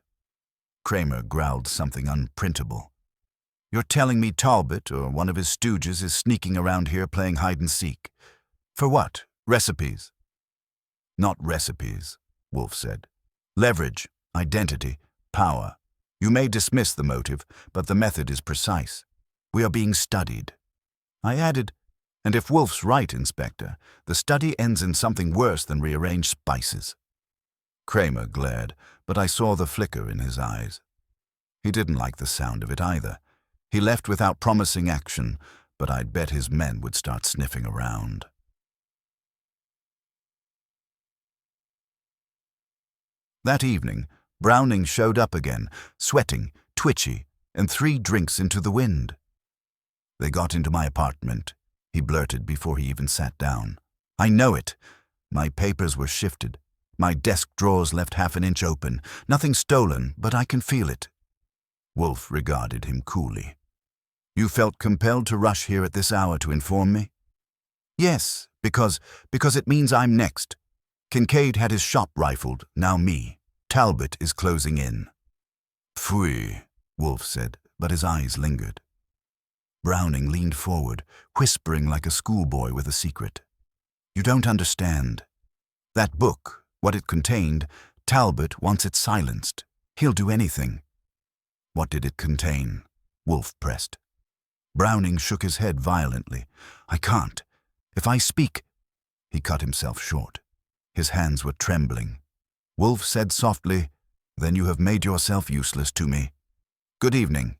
Kramer growled something unprintable. "You're telling me Talbot or one of his stooges is sneaking around here playing hide-and-seek. For what? Recipes?" "Not recipes," Wolfe said. "Leverage, identity, power. You may dismiss the motive, but the method is precise. We are being studied." I added, "And if Wolfe's right, Inspector, the study ends in something worse than rearranged spices." Kramer glared, but I saw the flicker in his eyes. He didn't like the sound of it either. He left without promising action, but I'd bet his men would start sniffing around. That evening, Browning showed up again, sweating, twitchy, and 3 drinks into the wind. "They got into my apartment," he blurted before he even sat down. "I know it. My papers were shifted. My desk drawers left half an inch open. Nothing stolen, but I can feel it." Wolfe regarded him coolly. "You felt compelled to rush here at this hour to inform me?" "Yes, because it means I'm next. Kincaid had his shop rifled, now me. Talbot is closing in." "Pfui," Wolfe said, but his eyes lingered. Browning leaned forward, whispering like a schoolboy with a secret. "You don't understand. That book, what it contained, Talbot wants it silenced. He'll do anything." "What did it contain?" Wolfe pressed. Browning shook his head violently. "I can't. If I speak—" He cut himself short. His hands were trembling. Wolfe said softly, "Then you have made yourself useless to me. Good evening."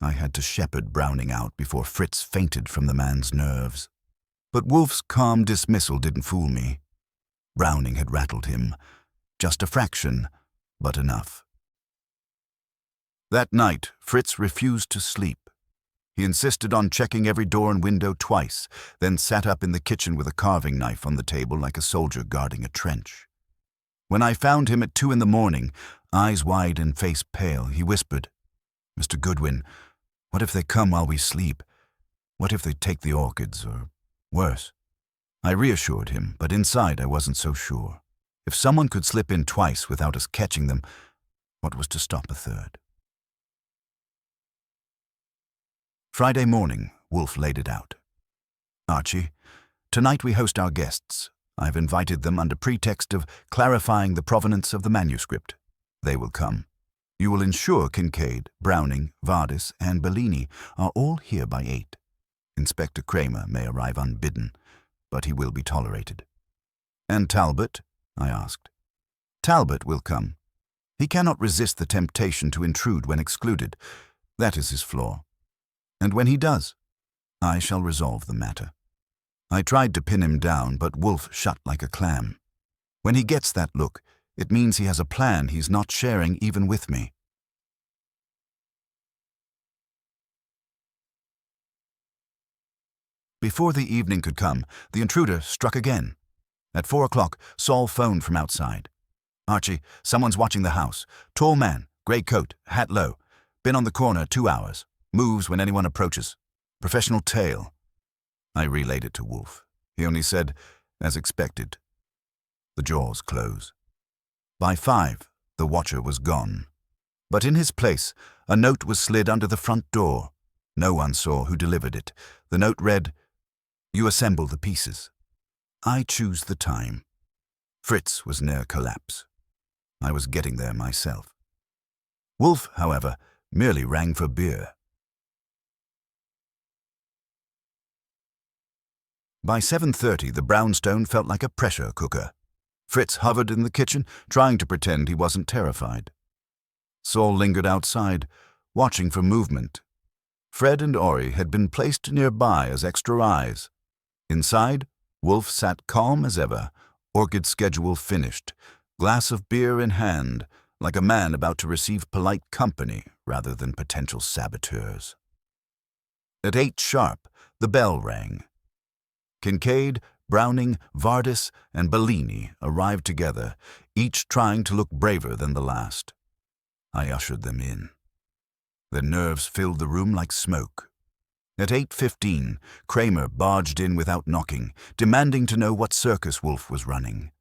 I had to shepherd Browning out before Fritz fainted from the man's nerves. But Wolfe's calm dismissal didn't fool me. Browning had rattled him. Just a fraction, but enough. That night, Fritz refused to sleep. He insisted on checking every door and window twice, then sat up in the kitchen with a carving knife on the table like a soldier guarding a trench. When I found him at 2 a.m, eyes wide and face pale, he whispered, "Mr. Goodwin, what if they come while we sleep? What if they take the orchids, or worse?" I reassured him, but inside I wasn't so sure. If someone could slip in twice without us catching them, what was to stop a third? Friday morning, Wolfe laid it out. "Archie, tonight we host our guests. I've invited them under pretext of clarifying the provenance of the manuscript. They will come. You will ensure Kincaid, Browning, Vardis, and Bellini are all here by 8. Inspector Kramer may arrive unbidden, but he will be tolerated." "And Talbot?" I asked. "Talbot will come. He cannot resist the temptation to intrude when excluded. That is his flaw. And when he does, I shall resolve the matter." I tried to pin him down, but Wolfe shut like a clam. When he gets that look, it means he has a plan he's not sharing even with me. Before the evening could come, the intruder struck again. At 4 o'clock, Saul phoned from outside. "Archie, someone's watching the house. Tall man, grey coat, hat low. Been on the corner 2 hours. Moves when anyone approaches. Professional tale." I relayed it to Wolfe. He only said, "As expected." The jaws close. By 5, the watcher was gone. But in his place, a note was slid under the front door. No one saw who delivered it. The note read, "You assemble the pieces. I choose the time." Fritz was near collapse. I was getting there myself. Wolfe, however, merely rang for beer. By 7:30, the brownstone felt like a pressure cooker. Fritz hovered in the kitchen, trying to pretend he wasn't terrified. Saul lingered outside, watching for movement. Fred and Ori had been placed nearby as extra eyes. Inside, Wolfe sat calm as ever, orchid schedule finished, glass of beer in hand, like a man about to receive polite company rather than potential saboteurs. At 8 sharp, the bell rang. Kincaid, Browning, Vardis, and Bellini arrived together, each trying to look braver than the last. I ushered them in. Their nerves filled the room like smoke. At 8:15, Kramer barged in without knocking, demanding to know what circus Wolfe was running.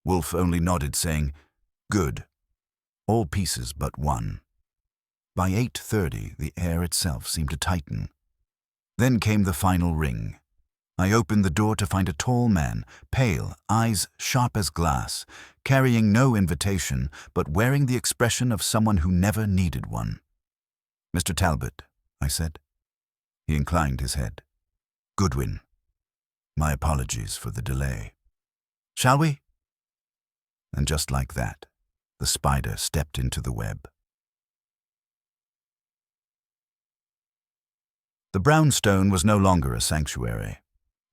Wolfe only nodded, saying, "Good. All pieces but one." By 8:30, the air itself seemed to tighten. Then came the final ring. I opened the door to find a tall man, pale, eyes sharp as glass, carrying no invitation, but wearing the expression of someone who never needed one. "Mr. Talbot," I said. He inclined his head. "Goodwin. My apologies for the delay. Shall we?" And just like that, the spider stepped into the web. The brownstone was no longer a sanctuary.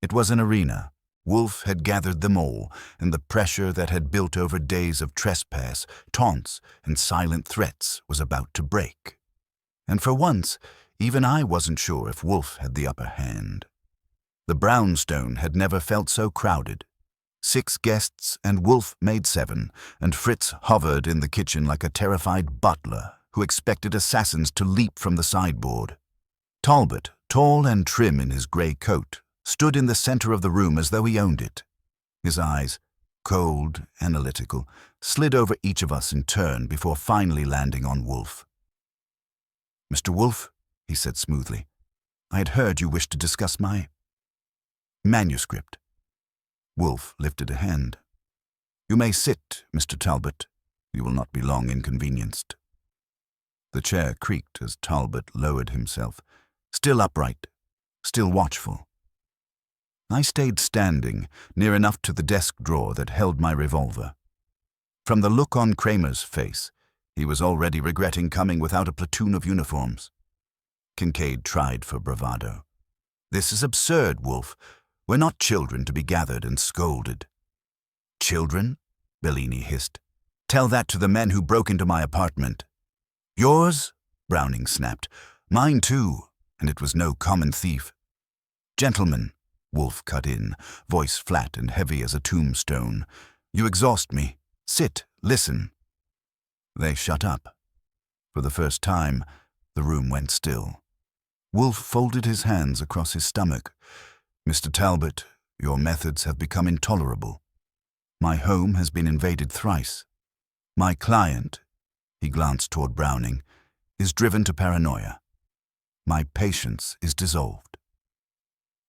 It was an arena. Wolfe had gathered them all, and the pressure that had built over days of trespass, taunts, and silent threats was about to break. And for once, even I wasn't sure if Wolfe had the upper hand. The brownstone had never felt so crowded. 6 guests, and Wolfe made 7, and Fritz hovered in the kitchen like a terrified butler who expected assassins to leap from the sideboard. Talbot, tall and trim in his grey coat, stood in the center of the room as though he owned it. His eyes, cold, analytical, slid over each of us in turn before finally landing on Wolfe. "Mr. Wolfe," he said smoothly, "I had heard you wished to discuss my manuscript." Wolfe lifted a hand. "You may sit, Mr. Talbot. You will not be long inconvenienced." The chair creaked as Talbot lowered himself, still upright, still watchful. I stayed standing, near enough to the desk drawer that held my revolver. From the look on Kramer's face, he was already regretting coming without a platoon of uniforms. Kincaid tried for bravado. "This is absurd, Wolfe. We're not children to be gathered and scolded." "Children?" Bellini hissed. "Tell that to the men who broke into my apartment." "Yours?" Browning snapped. "Mine too, and it was no common thief." "Gentlemen," Wolfe cut in, voice flat and heavy as a tombstone, "you exhaust me. Sit, listen." They shut up. For the first time, the room went still. Wolfe folded his hands across his stomach. "Mr. Talbot, your methods have become intolerable. My home has been invaded thrice. My client," he glanced toward Browning, "is driven to paranoia. My patience is dissolved."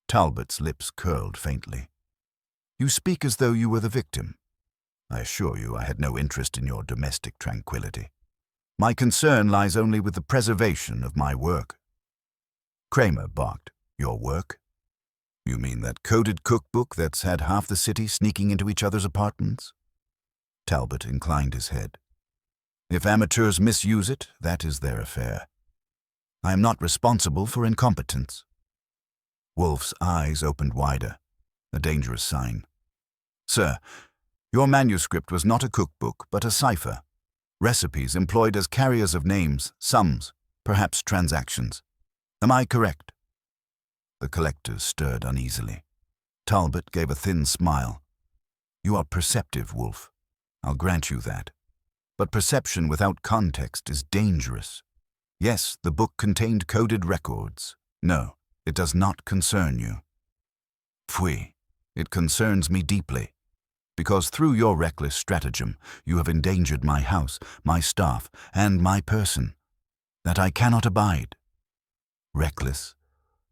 Talbot's lips curled faintly. "You speak as though you were the victim. I assure you I had no interest in your domestic tranquility. My concern lies only with the preservation of my work." Kramer barked. "Your work? You mean that coded cookbook that's had half the city sneaking into each other's apartments?" Talbot inclined his head. "If amateurs misuse it, that is their affair. I am not responsible for incompetence." Wolfe's eyes opened wider, a dangerous sign. "Sir, your manuscript was not a cookbook, but a cipher. Recipes employed as carriers of names, sums, perhaps transactions. Am I correct?" The collectors stirred uneasily. Talbot gave a thin smile. "You are perceptive, Wolfe. I'll grant you that. But perception without context is dangerous. Yes, the book contained coded records. No, it does not concern you." "Pfui, it concerns me deeply. Because through your reckless stratagem, you have endangered my house, my staff, and my person. That I cannot abide." "Reckless?"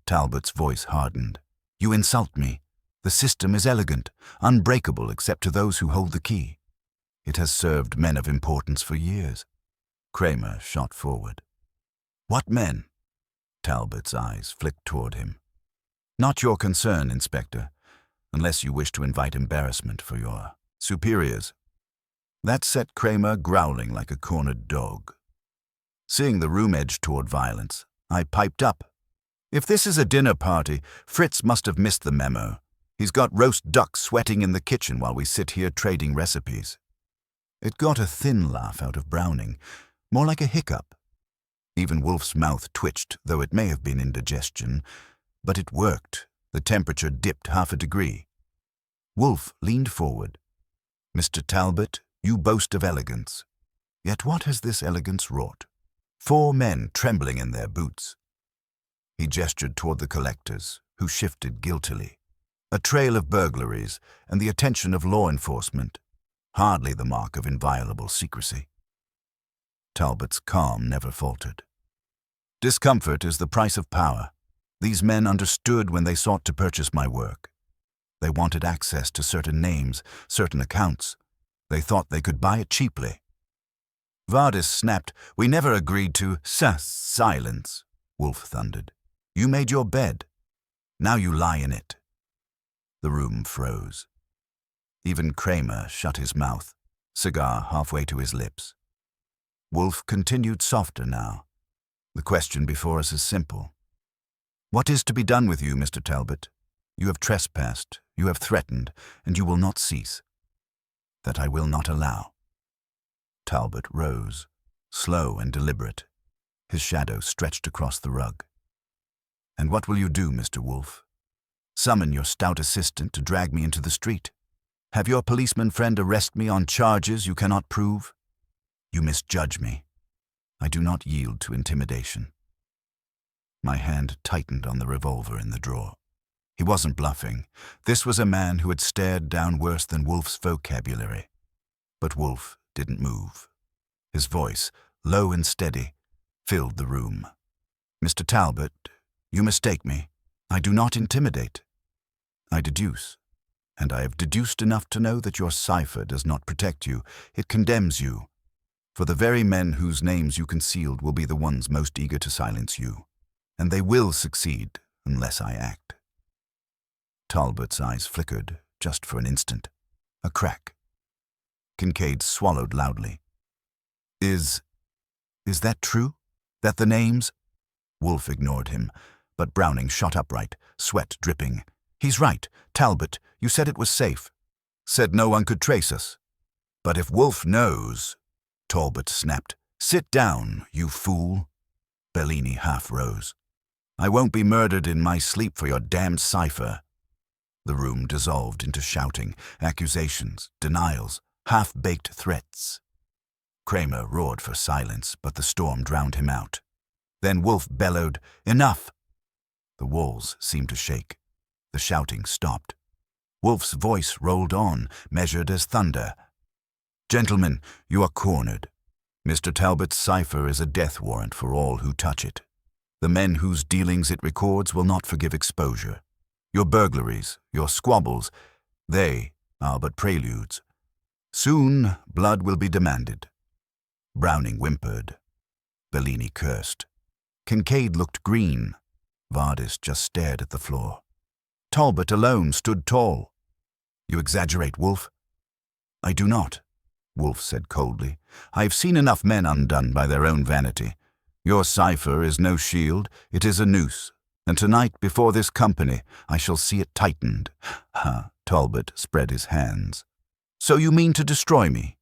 Talbot's voice hardened. "You insult me. The system is elegant, unbreakable except to those who hold the key. It has served men of importance for years." Kramer shot forward. "What men?" Talbot's eyes flicked toward him. "Not your concern, Inspector, unless you wish to invite embarrassment for your superiors. That set Kramer growling like a cornered dog. Seeing the room edge toward violence, I piped up. If this is a dinner party, Fritz must have missed the memo. He's got roast duck sweating in the kitchen while we sit here trading recipes. It got a thin laugh out of Browning, more like a hiccup. Even Wolfe's mouth twitched, though it may have been indigestion. But it worked. The temperature dipped 1/2 degree. Wolfe leaned forward. "Mr. Talbot, you boast of elegance. Yet what has this elegance wrought? 4 men trembling in their boots." He gestured toward the collectors, who shifted guiltily. A trail of burglaries and the attention of law enforcement, hardly the mark of inviolable secrecy. Talbot's calm never faltered. "Discomfort is the price of power. These men understood when they sought to purchase my work. They wanted access to certain names, certain accounts. They thought they could buy it cheaply." Vardis snapped. "We never agreed to silence," Wolfe thundered. "You made your bed. Now you lie in it." The room froze. Even Kramer shut his mouth, cigar halfway to his lips. Wolfe continued softer now. "The question before us is simple. What is to be done with you, Mr. Talbot? You have trespassed, you have threatened, and you will not cease. That I will not allow." Talbot rose, slow and deliberate. His shadow stretched across the rug. "And what will you do, Mr. Wolfe? Summon your stout assistant to drag me into the street? Have your policeman friend arrest me on charges you cannot prove? You misjudge me. I do not yield to intimidation." My hand tightened on the revolver in the drawer. He wasn't bluffing. This was a man who had stared down worse than Wolfe's vocabulary. But Wolfe didn't move. His voice, low and steady, filled the room. "Mr. Talbot, you mistake me. I do not intimidate. I deduce. And I have deduced enough to know that your cipher does not protect you. It condemns you. For the very men whose names you concealed will be the ones most eager to silence you. And they will succeed unless I act." Talbot's eyes flickered, just for an instant. A crack. Kincaid swallowed loudly. Is that true? That the names—" Wolfe ignored him, but Browning shot upright, sweat dripping. "He's right. Talbot, you said it was safe. Said no one could trace us. But if Wolfe knows—" Talbot snapped. "Sit down, you fool." Bellini half rose. "I won't be murdered in my sleep for your damned cipher." The room dissolved into shouting, accusations, denials, half-baked threats. Kramer roared for silence, but the storm drowned him out. Then Wolfe bellowed, "Enough!" The walls seemed to shake. The shouting stopped. Wolfe's voice rolled on, measured as thunder. "Gentlemen, you are cornered. Mr. Talbot's cipher is a death warrant for all who touch it. The men whose dealings it records will not forgive exposure. Your burglaries, your squabbles, they are but preludes. Soon, blood will be demanded." Browning whimpered. Bellini cursed. Kincaid looked green. Vardis just stared at the floor. Talbot alone stood tall. "You exaggerate, Wolfe." "I do not," Wolfe said coldly. "I have seen enough men undone by their own vanity. Your cipher is no shield, it is a noose. And tonight, before this company, I shall see it tightened." Talbot spread his hands. "So you mean to destroy me?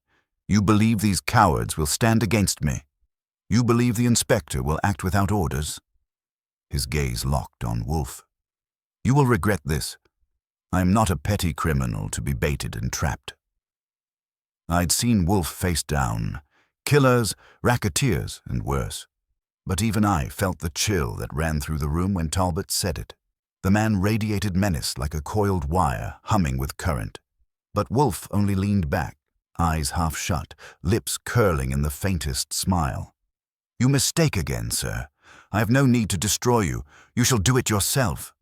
You believe these cowards will stand against me? You believe the inspector will act without orders?" His gaze locked on Wolfe. "You will regret this. I am not a petty criminal to be baited and trapped." I'd seen Wolfe face down. Killers, racketeers, and worse. But even I felt the chill that ran through the room when Talbot said it. The man radiated menace like a coiled wire, humming with current. But Wolfe only leaned back, eyes half shut, lips curling in the faintest smile. "You mistake again, sir. I have no need to destroy you. You shall do it yourself."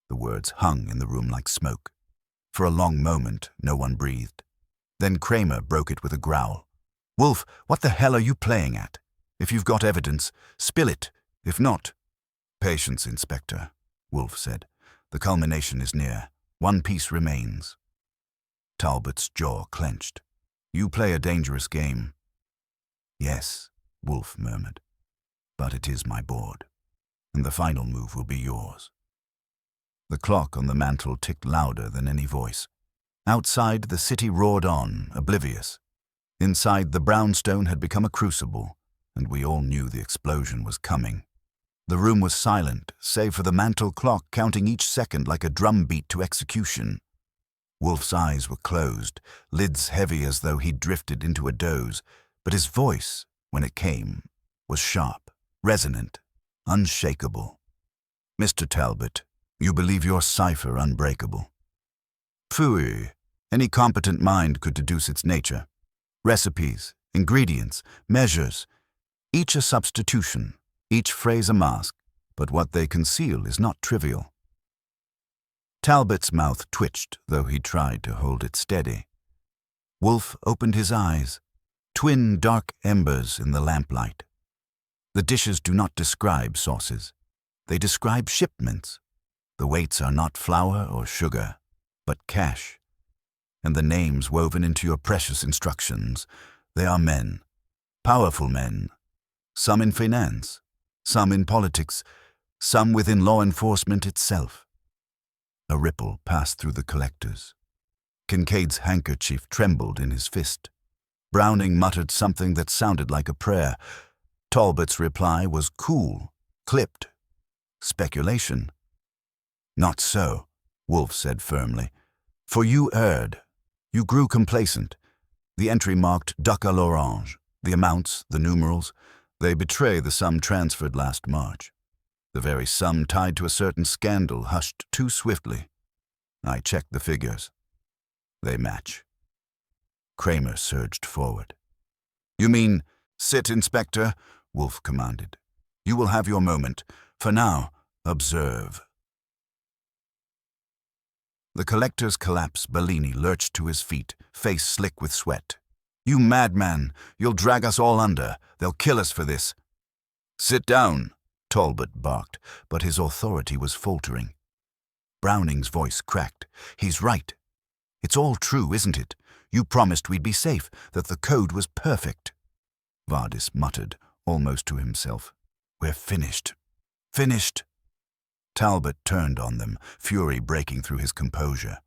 The words hung in the room like smoke. For a long moment, no one breathed. Then Kramer broke it with a growl. "Wolfe, what the hell are you playing at? If you've got evidence, spill it. If not—" "Patience, Inspector," Wolfe said. "The culmination is near. One piece remains." Talbot's jaw clenched. You play a dangerous game. Yes, Wolfe murmured, but it is my board, and the final move will be yours. The clock on the mantel ticked louder than any voice. Outside, the city roared on, oblivious. Inside, the brownstone had become a crucible, and we all knew the explosion was coming. The room was silent, save for the mantel clock counting each second like a drumbeat to execution. Wolfe's eyes were closed, lids heavy as though he'd drifted into a doze, but his voice, when it came, was sharp, resonant, unshakable. Mr. Talbot, you believe your cipher unbreakable. Phooey, any competent mind could deduce its nature. Recipes, ingredients, measures, each a substitution, each phrase a mask, but what they conceal is not trivial. Talbot's mouth twitched, though he tried to hold it steady. Wolfe opened his eyes, twin dark embers in the lamplight. The dishes do not describe sauces. They describe shipments. The weights are not flour or sugar, but cash. And the names woven into your precious instructions, they are men, powerful men, some in finance, some in politics, some within law enforcement itself. A ripple passed through the collectors. Kincaid's handkerchief trembled in his fist. Browning muttered something that sounded like a prayer. Talbot's reply was cool, clipped. Speculation. Not so, Wolfe said firmly. For you erred. You grew complacent. The entry marked duck à l'orange. The amounts, the numerals, they betray the sum transferred last March. The very sum tied to a certain scandal hushed too swiftly. I checked the figures. They match. Kramer surged forward. You mean, sit, Inspector, Wolfe commanded. You will have your moment. For now, observe. The collector's collapse, Bellini lurched to his feet, face slick with sweat. You madman! You'll drag us all under. They'll kill us for this. Sit down, Talbot barked, but his authority was faltering. Browning's voice cracked. He's right. It's all true, isn't it? You promised we'd be safe, that the code was perfect. Vardis muttered, almost to himself. We're finished. Finished. Talbot turned on them, fury breaking through his composure.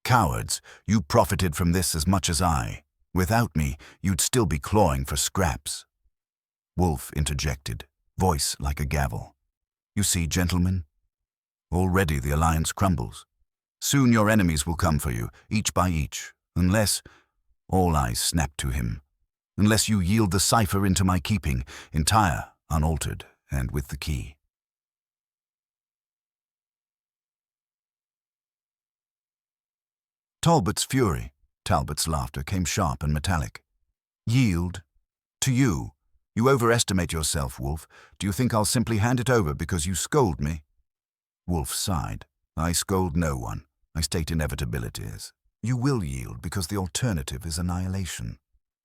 Cowards, you profited from this as much as I. Without me, you'd still be clawing for scraps. Wolfe interjected, voice like a gavel. You see, gentlemen, already the alliance crumbles. Soon your enemies will come for you, each by each, unless, all eyes snapped to him, unless you yield the cipher into my keeping, entire, unaltered, and with the key. Talbot's fury, Talbot's laughter came sharp and metallic. Yield? To you? You overestimate yourself, Wolfe. Do you think I'll simply hand it over because you scold me? Wolfe sighed. I scold no one. I state inevitabilities. You will yield because the alternative is annihilation.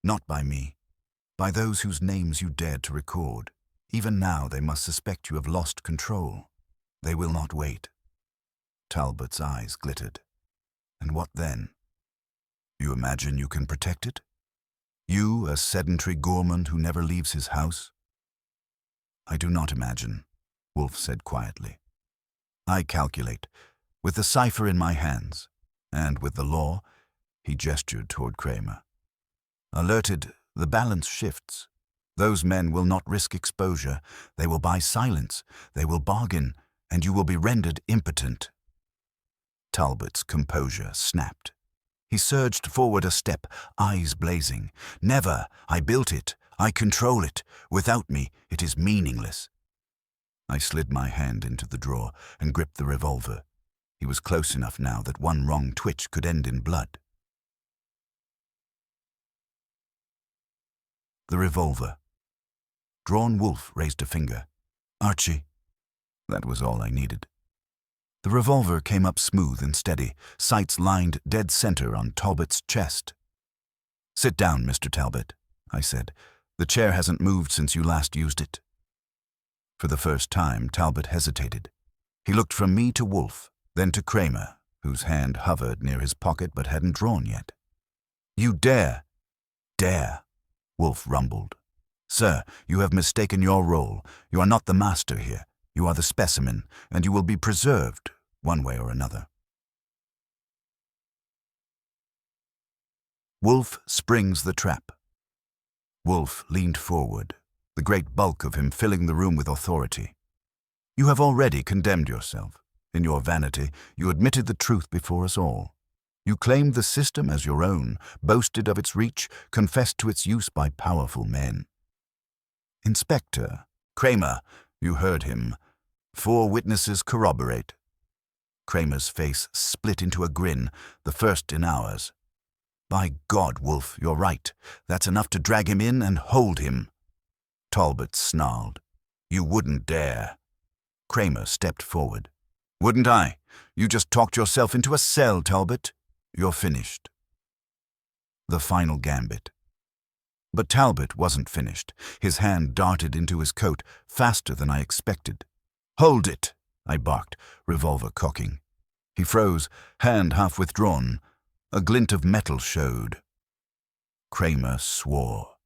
Not by me. By those whose names you dared to record. Even now they must suspect you have lost control. They will not wait. Talbot's eyes glittered. And what then? You imagine you can protect it? You, a sedentary gourmand who never leaves his house? I do not imagine, Wolfe said quietly. I calculate, with the cipher in my hands, and with the law, he gestured toward Kramer. Alerted, the balance shifts. Those men will not risk exposure. They will buy silence. They will bargain, and you will be rendered impotent. Talbot's composure snapped. He surged forward a step, eyes blazing. Never! I built it. I control it. Without me, it is meaningless. I slid my hand into the drawer and gripped the revolver. He was close enough now that one wrong twitch could end in blood. The revolver. Drawn Wolfe raised a finger. Archie. That was all I needed. The revolver came up smooth and steady, sights lined dead center on Talbot's chest. Sit down, Mr. Talbot, I said. The chair hasn't moved since you last used it. For the first time, Talbot hesitated. He looked from me to Wolfe, then to Kramer, whose hand hovered near his pocket but hadn't drawn yet. You dare, dare, Wolfe rumbled. Sir, you have mistaken your role. You are not the master here. You are the specimen, and you will be preserved, one way or another. Wolfe springs the trap. Wolfe leaned forward, the great bulk of him filling the room with authority. You have already condemned yourself. In your vanity, you admitted the truth before us all. You claimed the system as your own, boasted of its reach, confessed to its use by powerful men. Inspector, Kramer, you heard him. 4 witnesses corroborate. Kramer's face split into a grin, the first in hours. By God, Wolfe, you're right. That's enough to drag him in and hold him. Talbot snarled. You wouldn't dare. Kramer stepped forward. Wouldn't I? You just talked yourself into a cell, Talbot. You're finished. The final gambit. But Talbot wasn't finished. His hand darted into his coat, faster than I expected. Hold it, I barked, revolver cocking. He froze, hand half withdrawn. A glint of metal showed. Kramer swore.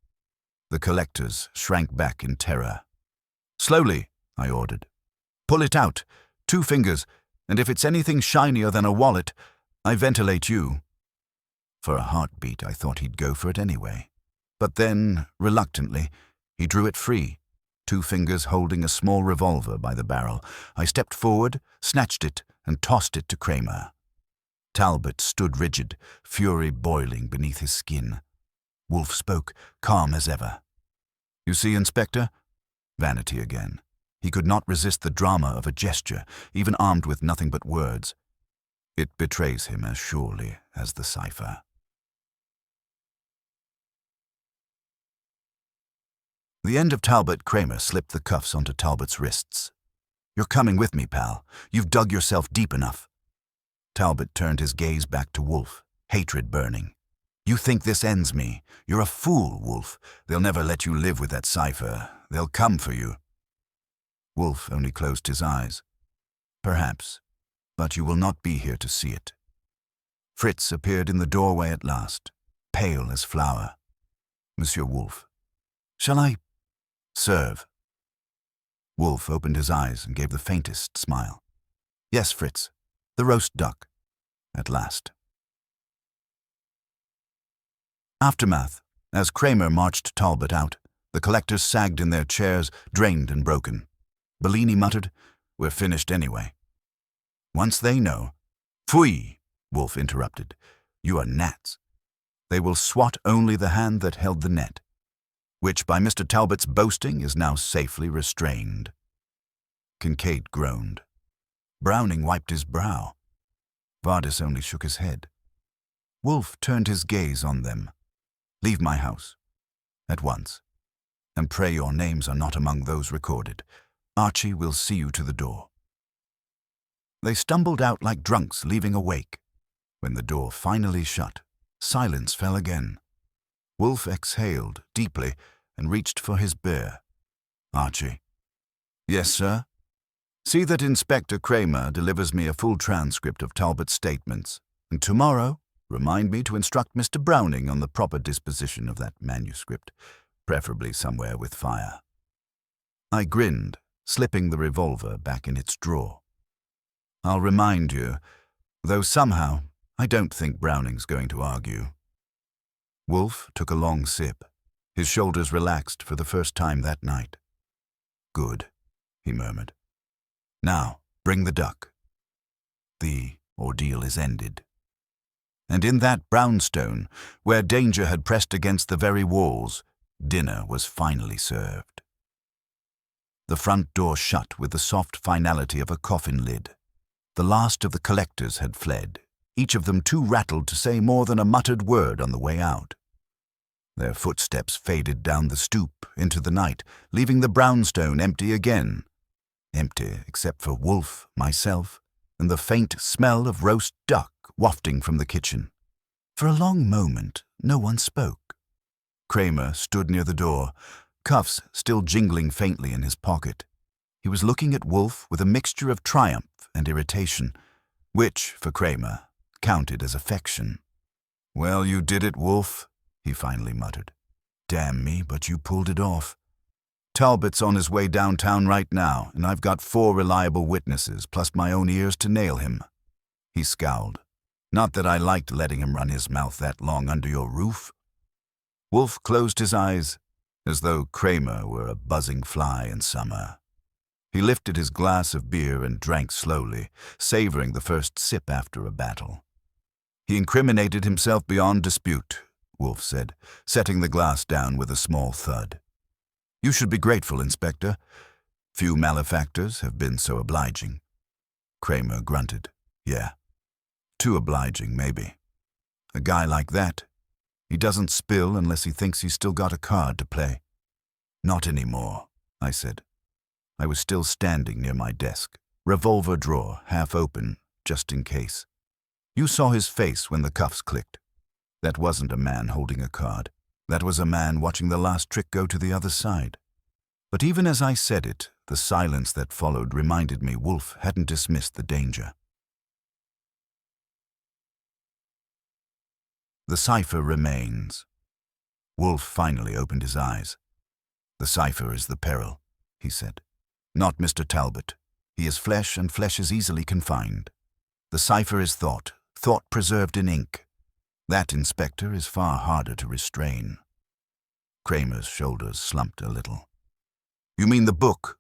The collectors shrank back in terror. Slowly, I ordered. Pull it out, 2 fingers, and if it's anything shinier than a wallet, I ventilate you. For a heartbeat, I thought he'd go for it anyway. But then, reluctantly, he drew it free, 2 fingers holding a small revolver by the barrel. I stepped forward, snatched it, and tossed it to Kramer. Talbot stood rigid, fury boiling beneath his skin. Wolfe spoke, calm as ever. You see, Inspector? Vanity again. He could not resist the drama of a gesture, even armed with nothing but words. It betrays him as surely as the cipher. The end of Talbot Kramer slipped the cuffs onto Talbot's wrists. You're coming with me, pal. You've dug yourself deep enough. Talbot turned his gaze back to Wolfe, hatred burning. You think this ends me? You're a fool, Wolfe. They'll never let you live with that cipher. They'll come for you. Wolfe only closed his eyes. Perhaps, but you will not be here to see it. Fritz appeared in the doorway at last, pale as flour. Monsieur Wolfe. Shall I serve? Wolfe opened his eyes and gave the faintest smile. Yes, Fritz, the roast duck, at last. Aftermath. As Kramer marched Talbot out, the collectors sagged in their chairs, drained and broken. Bellini muttered, We're finished anyway. Once they know. Pfui, Wolfe interrupted. You are gnats. They will swat only the hand that held the net, which by Mr. Talbot's boasting is now safely restrained. Kincaid groaned. Browning wiped his brow. Vardis only shook his head. Wolfe turned his gaze on them. Leave my house. At once. And pray your names are not among those recorded. Archie will see you to the door. They stumbled out like drunks leaving a wake. When the door finally shut, silence fell again. Wolfe exhaled deeply and reached for his beer. Archie. Yes, sir? See that Inspector Kramer delivers me a full transcript of Talbot's statements, and tomorrow remind me to instruct Mr. Browning on the proper disposition of that manuscript, preferably somewhere with fire. I grinned, slipping the revolver back in its drawer. I'll remind you, though somehow I don't think Browning's going to argue. Wolfe took a long sip. His shoulders relaxed for the first time that night. Good, he murmured. Now, bring the duck. The ordeal is ended. And in that brownstone, where danger had pressed against the very walls, dinner was finally served. The front door shut with the soft finality of a coffin lid. The last of the collectors had fled, each of them too rattled to say more than a muttered word on the way out. Their footsteps faded down the stoop into the night, leaving the brownstone empty again. Empty except for Wolfe, myself, and the faint smell of roast duck wafting from the kitchen. For a long moment, no one spoke. Kramer stood near the door, cuffs still jingling faintly in his pocket. He was looking at Wolfe with a mixture of triumph and irritation, which, for Kramer, counted as affection. "Well, you did it, Wolfe," he finally muttered. "Damn me, but you pulled it off. Talbot's on his way downtown right now, and I've got 4 reliable witnesses, plus my own ears to nail him." He scowled. "Not that I liked letting him run his mouth that long under your roof." Wolfe closed his eyes, as though Kramer were a buzzing fly in summer. He lifted his glass of beer and drank slowly, savoring the first sip after a battle. "He incriminated himself beyond dispute," Wolfe said, setting the glass down with a small thud. "You should be grateful, Inspector. Few malefactors have been so obliging." Kramer grunted. "Yeah. Too obliging, maybe. A guy like that, he doesn't spill unless he thinks he's still got a card to play." "Not anymore," I said. I was still standing near my desk, revolver drawer half open, just in case. "You saw his face when the cuffs clicked. That wasn't a man holding a card. That was a man watching the last trick go to the other side." But even as I said it, the silence that followed reminded me Wolfe hadn't dismissed the danger. "The cipher remains." Wolfe finally opened his eyes. "The cipher is the peril," he said. "Not Mr. Talbot. He is flesh, and flesh is easily confined. The cipher is thought preserved in ink. That, Inspector, is far harder to restrain." Kramer's shoulders slumped a little. "You mean the book?"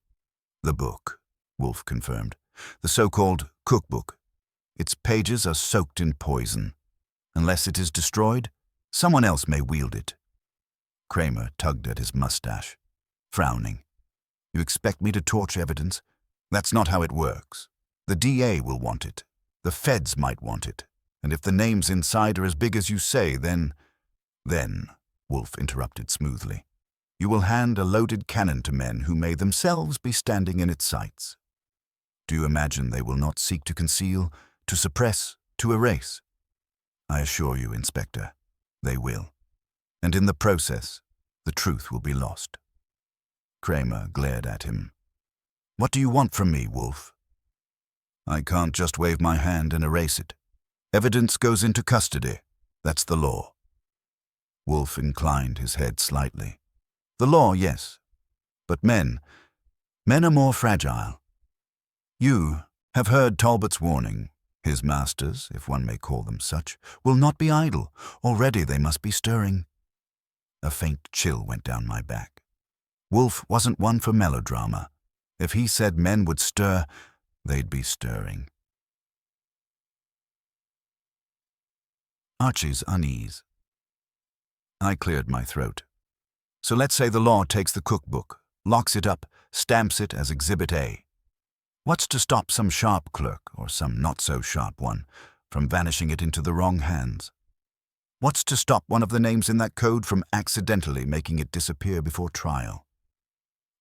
"The book," Wolfe confirmed. "The so-called Cookbook. Its pages are soaked in poison. Unless it is destroyed, someone else may wield it." Kramer tugged at his mustache, frowning. "You expect me to torch evidence? That's not how it works. The DA will want it. The feds might want it. And if the names inside are as big as you say, then, Wolfe interrupted smoothly, you will hand a loaded cannon to men who may themselves be standing in its sights. Do you imagine they will not seek to conceal, to suppress, to erase? I assure you, Inspector, they will. And in the process, the truth will be lost." Kramer glared at him. "What do you want from me, Wolfe?" "I can't just wave my hand and erase it. Evidence goes into custody. That's the law." Wolfe inclined his head slightly. "The law, yes. But men are more fragile. You have heard Talbot's warning. His masters, if one may call them such, will not be idle. Already they must be stirring." A faint chill went down my back. Wolfe wasn't one for melodrama. If he said men would stir, they'd be stirring. Archie's unease. I cleared my throat. "So let's say the law takes the cookbook, locks it up, stamps it as Exhibit A. What's to stop some sharp clerk, or some not-so-sharp one, from vanishing it into the wrong hands? What's to stop one of the names in that code from accidentally making it disappear before trial?"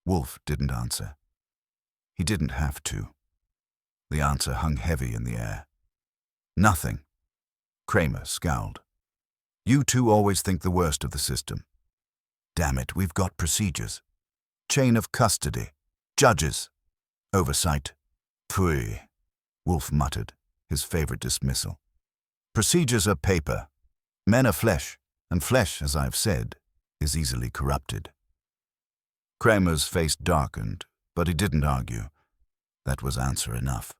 Wolfe didn't answer. He didn't have to. The answer hung heavy in the air. "Nothing." Kramer scowled. "You two always think the worst of the system. Damn it, we've got procedures. Chain of custody. Judges. Oversight. Pfui," Wolfe muttered, his favorite dismissal. "Procedures are paper. Men are flesh, and flesh, as I've said, is easily corrupted." Kramer's face darkened, but he didn't argue. That was answer enough.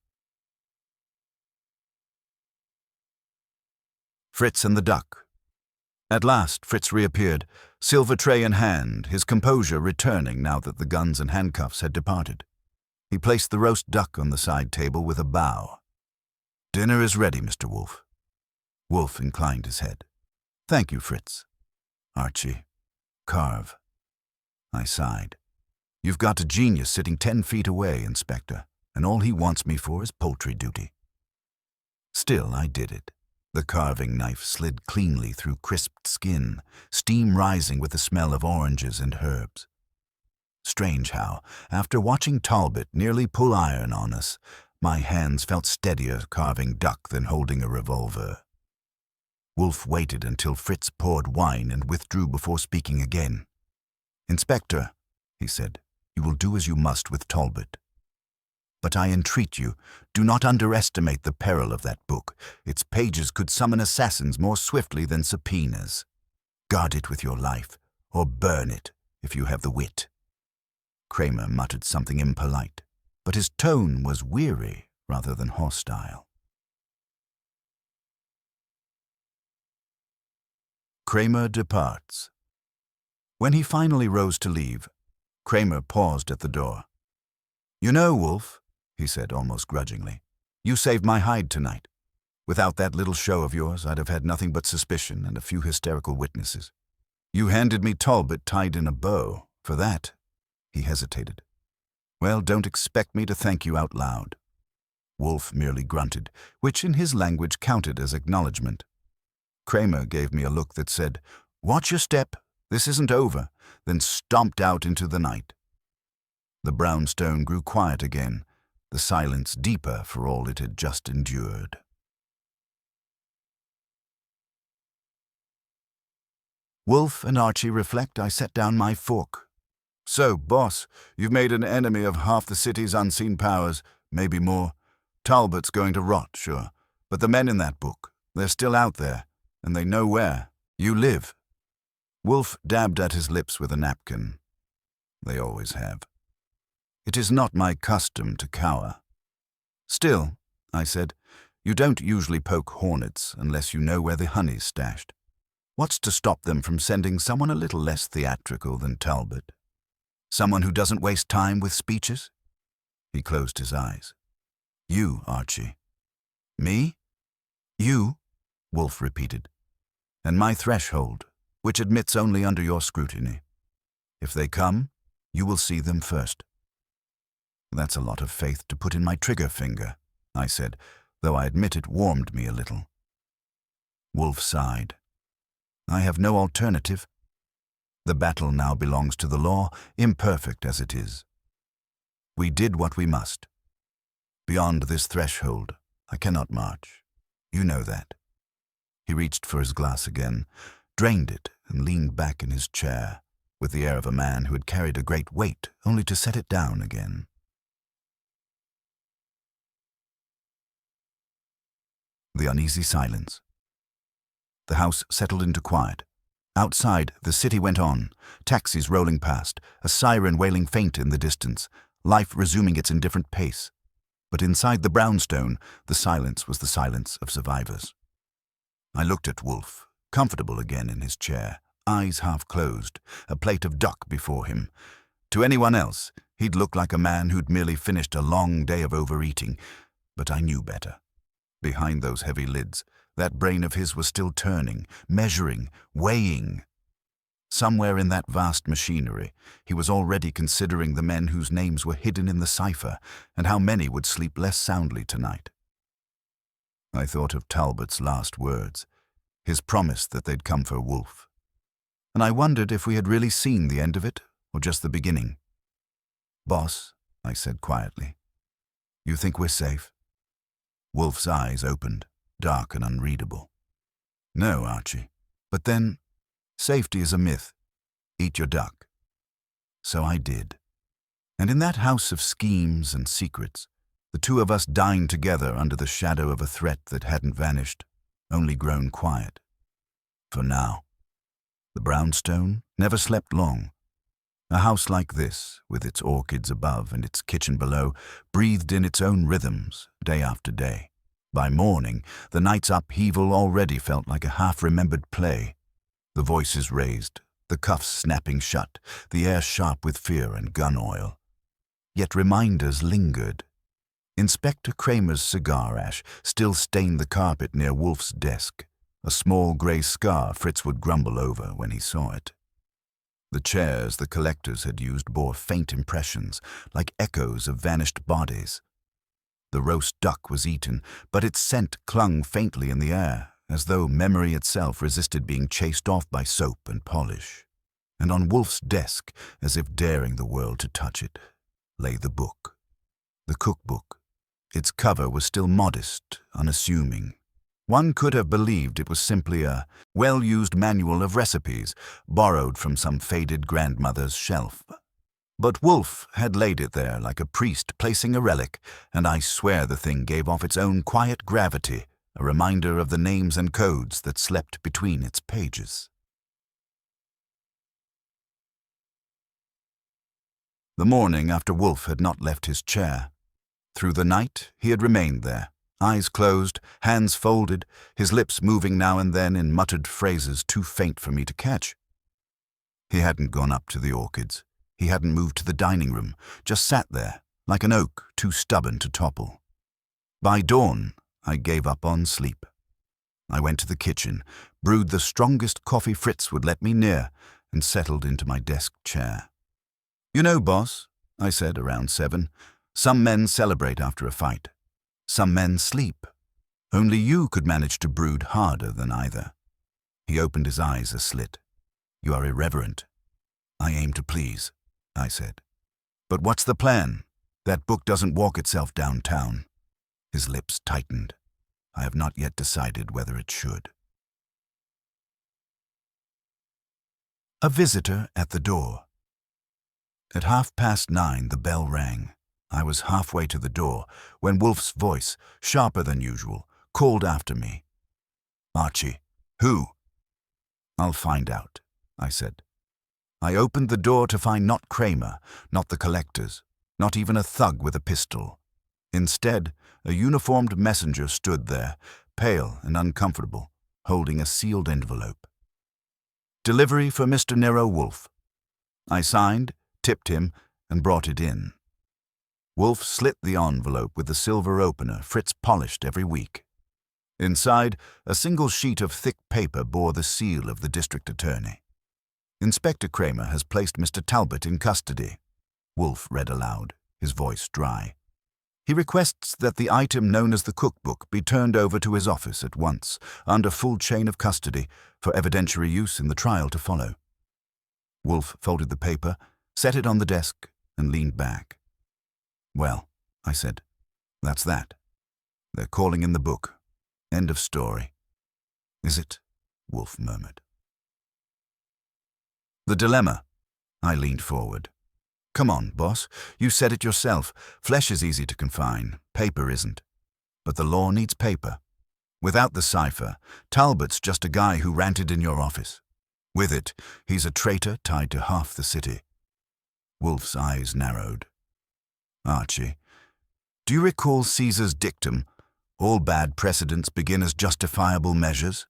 Fritz and the duck. At last, Fritz reappeared, silver tray in hand, his composure returning now that the guns and handcuffs had departed. He placed the roast duck on the side table with a bow. "Dinner is ready, Mr. Wolfe." Wolfe inclined his head. "Thank you, Fritz." "Archie, carve." I sighed. "You've got a genius sitting 10 feet away, Inspector, and all he wants me for is poultry duty." Still, I did it. The carving knife slid cleanly through crisped skin, steam rising with the smell of oranges and herbs. Strange how, after watching Talbot nearly pull iron on us, my hands felt steadier carving duck than holding a revolver. Wolfe waited until Fritz poured wine and withdrew before speaking again. "Inspector," he said, "you will do as you must with Talbot." But I entreat you, do not underestimate the peril of that book. Its pages could summon assassins more swiftly than subpoenas. Guard it with your life, or burn it, if you have the wit." Kramer muttered something impolite, but his tone was weary rather than hostile. Kramer departs. When he finally rose to leave, Kramer paused at the door. "You know, Wolfe," he said almost grudgingly, "you saved my hide tonight. Without that little show of yours, I'd have had nothing but suspicion and a few hysterical witnesses. You handed me Talbot tied in a bow. For that," he hesitated, "well, don't expect me to thank you out loud." Wolfe merely grunted, which in his language counted as acknowledgement. Kramer gave me a look that said, "Watch your step, this isn't over," then stomped out into the night. The brownstone grew quiet again, the silence deeper for all it had just endured. Wolfe and Archie reflect. I set down my fork. "So, boss, you've made an enemy of half the city's unseen powers, maybe more. Talbot's going to rot, sure, but the men in that book, they're still out there, and they know where you live." Wolfe dabbed at his lips with a napkin. "They always have. It is not my custom to cower." "Still," I said, "you don't usually poke hornets unless you know where the honey's stashed. What's to stop them from sending someone a little less theatrical than Talbot? Someone who doesn't waste time with speeches?" He closed his eyes. "You, Archie." "Me?" "You," Wolfe repeated. "And my threshold, which admits only under your scrutiny. If they come, you will see them first." "That's a lot of faith to put in my trigger finger," I said, though I admit it warmed me a little. Wolfe sighed. "I have no alternative. The battle now belongs to the law, imperfect as it is. We did what we must. Beyond this threshold, I cannot march. You know that." He reached for his glass again, drained it, and leaned back in his chair, with the air of a man who had carried a great weight only to set it down again. The uneasy silence. The house settled into quiet. Outside, the city went on, taxis rolling past, a siren wailing faint in the distance, life resuming its indifferent pace. But inside the brownstone, the silence was the silence of survivors. I looked at Wolfe, comfortable again in his chair, eyes half closed, a plate of duck before him. To anyone else, he'd look like a man who'd merely finished a long day of overeating, but I knew better. Behind those heavy lids, that brain of his was still turning, measuring, weighing. Somewhere in that vast machinery, he was already considering the men whose names were hidden in the cipher, and how many would sleep less soundly tonight. I thought of Talbot's last words, his promise that they'd come for Wolfe. And I wondered if we had really seen the end of it, or just the beginning. "Boss," I said quietly, "you think we're safe?" Wolfe's eyes opened, dark and unreadable. "No, Archie. But then, safety is a myth. Eat your duck." So I did. And in that house of schemes and secrets, the two of us dined together under the shadow of a threat that hadn't vanished, only grown quiet. For now. The brownstone never slept long. A house like this, with its orchids above and its kitchen below, breathed in its own rhythms, day after day. By morning, the night's upheaval already felt like a half-remembered play. The voices raised, the cuffs snapping shut, the air sharp with fear and gun oil. Yet reminders lingered. Inspector Kramer's cigar ash still stained the carpet near Wolfe's desk, a small grey scar Fritz would grumble over when he saw it. The chairs the collectors had used bore faint impressions, like echoes of vanished bodies. The roast duck was eaten, but its scent clung faintly in the air, as though memory itself resisted being chased off by soap and polish. And on Wolfe's desk, as if daring the world to touch it, lay the book. The cookbook. Its cover was still modest, unassuming. One could have believed it was simply a well-used manual of recipes, borrowed from some faded grandmother's shelf. But Wolfe had laid it there like a priest placing a relic, and I swear the thing gave off its own quiet gravity, a reminder of the names and codes that slept between its pages. The morning after Wolfe had not left his chair. Through the night he had remained there, eyes closed, hands folded, his lips moving now and then in muttered phrases too faint for me to catch. He hadn't gone up to the orchids. He hadn't moved to the dining room, just sat there, like an oak too stubborn to topple. By dawn, I gave up on sleep. I went to the kitchen, brewed the strongest coffee Fritz would let me near, and settled into my desk chair. "You know, boss," I said around 7, "some men celebrate after a fight. Some men sleep. Only you could manage to brood harder than either." He opened his eyes a slit. "You are irreverent." "I aim to please," I said. "But what's the plan? That book doesn't walk itself downtown." His lips tightened. "I have not yet decided whether it should." A visitor at the door. At 9:30 the bell rang. I was halfway to the door when Wolfe's voice, sharper than usual, called after me. "Archie." "Who?" "I'll find out," I said. I opened the door to find not Kramer, not the collectors, not even a thug with a pistol. Instead, a uniformed messenger stood there, pale and uncomfortable, holding a sealed envelope. "Delivery for Mr. Nero Wolfe." I signed, tipped him, and brought it in. Wolfe slit the envelope with the silver opener Fritz polished every week. Inside, a single sheet of thick paper bore the seal of the district attorney. "Inspector Kramer has placed Mr. Talbot in custody," Wolfe read aloud, his voice dry. "He requests that the item known as the Cookbook be turned over to his office at once, under full chain of custody, for evidentiary use in the trial to follow." Wolfe folded the paper, set it on the desk, and leaned back. "Well," I said, "that's that. They're calling in the book. End of story." "Is it?" Wolfe murmured. "The dilemma." I leaned forward. "Come on, boss. You said it yourself. Flesh is easy to confine. Paper isn't. But the law needs paper. Without the cipher, Talbot's just a guy who ranted in your office. With it, he's a traitor tied to half the city." Wolfe's eyes narrowed. "Archie, do you recall Caesar's dictum, 'All bad precedents begin as justifiable measures'?"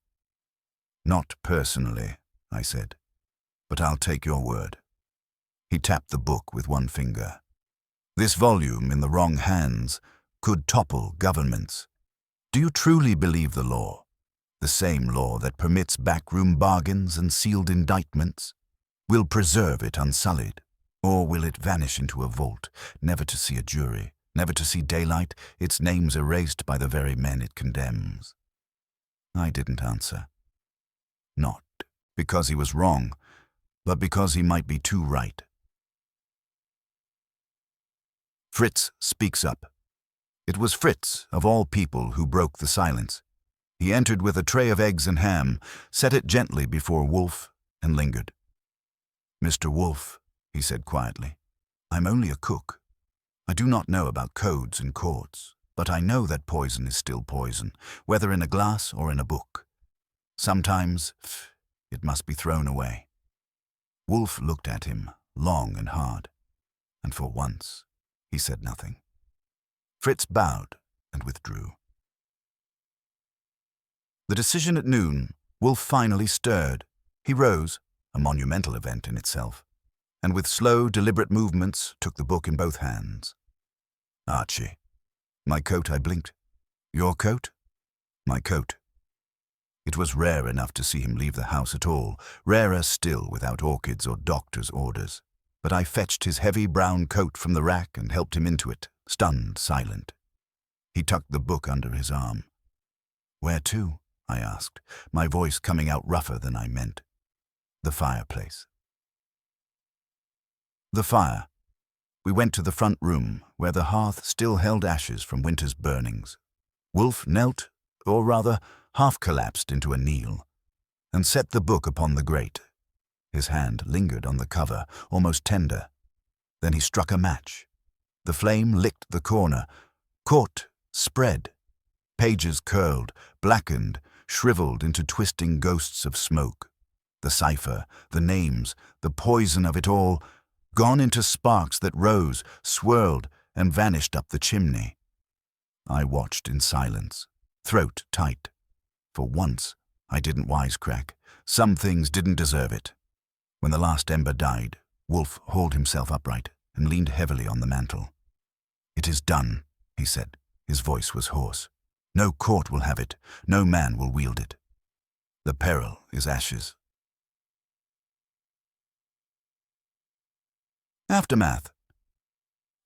"Not personally," I said, "but I'll take your word." He tapped the book with one finger. "This volume, in the wrong hands, could topple governments. Do you truly believe the law? The same law that permits backroom bargains and sealed indictments? Will preserve it unsullied? Or will it vanish into a vault, never to see a jury, never to see daylight, its names erased by the very men it condemns?" I didn't answer. Not because he was wrong, but because he might be too right. Fritz speaks up. It was Fritz, of all people, who broke the silence. He entered with a tray of eggs and ham, set it gently before Wolfe, and lingered. "Mr. Wolfe," he said quietly, "I'm only a cook. I do not know about codes and courts, but I know that poison is still poison, whether in a glass or in a book. Sometimes it must be thrown away." Wolfe looked at him, long and hard, and for once he said nothing. Fritz bowed and withdrew. The decision at noon, Wolfe finally stirred. He rose, a monumental event in itself, and with slow, deliberate movements took the book in both hands. "Archie." "My coat," I blinked. "Your coat?" "My coat." It was rare enough to see him leave the house at all, rarer still without orchids or doctor's orders. But I fetched his heavy brown coat from the rack and helped him into it, stunned, silent. He tucked the book under his arm. "Where to?" I asked, my voice coming out rougher than I meant. "The fireplace." The fire. We went to the front room, where the hearth still held ashes from winter's burnings. Wolfe knelt, or rather, half-collapsed into a kneel, and set the book upon the grate. His hand lingered on the cover, almost tender. Then he struck a match. The flame licked the corner, caught, spread. Pages curled, blackened, shriveled into twisting ghosts of smoke. The cipher, the names, the poison of it all, gone into sparks that rose, swirled, and vanished up the chimney. I watched in silence, throat tight. For once, I didn't wisecrack. Some things didn't deserve it. When the last ember died, Wolfe hauled himself upright and leaned heavily on the mantel. "It is done," he said. His voice was hoarse. "No court will have it. No man will wield it. The peril is ashes." Aftermath.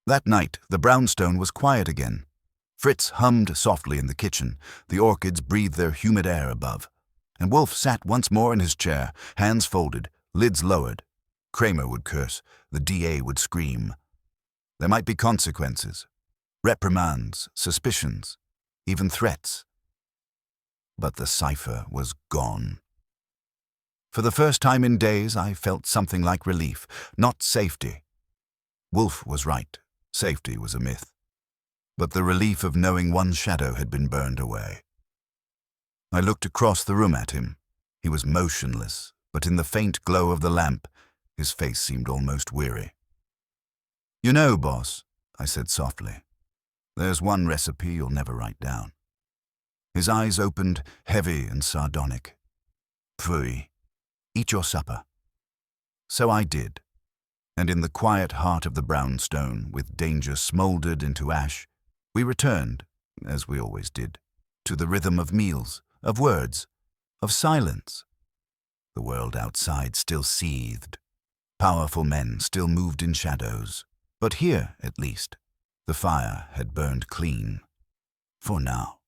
That night, the brownstone was quiet again. Fritz hummed softly in the kitchen. The orchids breathed their humid air above. And Wolfe sat once more in his chair, hands folded, lids lowered. Kramer would curse. The DA would scream. There might be consequences. Reprimands, suspicions, even threats. But the cipher was gone. For the first time in days, I felt something like relief, not safety. Wolfe was right. Safety was a myth. But the relief of knowing one shadow had been burned away. I looked across the room at him. He was motionless, but in the faint glow of the lamp, his face seemed almost weary. "You know, boss," I said softly, "there's one recipe you'll never write down." His eyes opened, heavy and sardonic. "Pfui, eat your supper." So I did. And in the quiet heart of the brownstone, with danger smouldered into ash, we returned, as we always did, to the rhythm of meals, of words, of silence. The world outside still seethed. Powerful men still moved in shadows. But here, at least, the fire had burned clean. For now.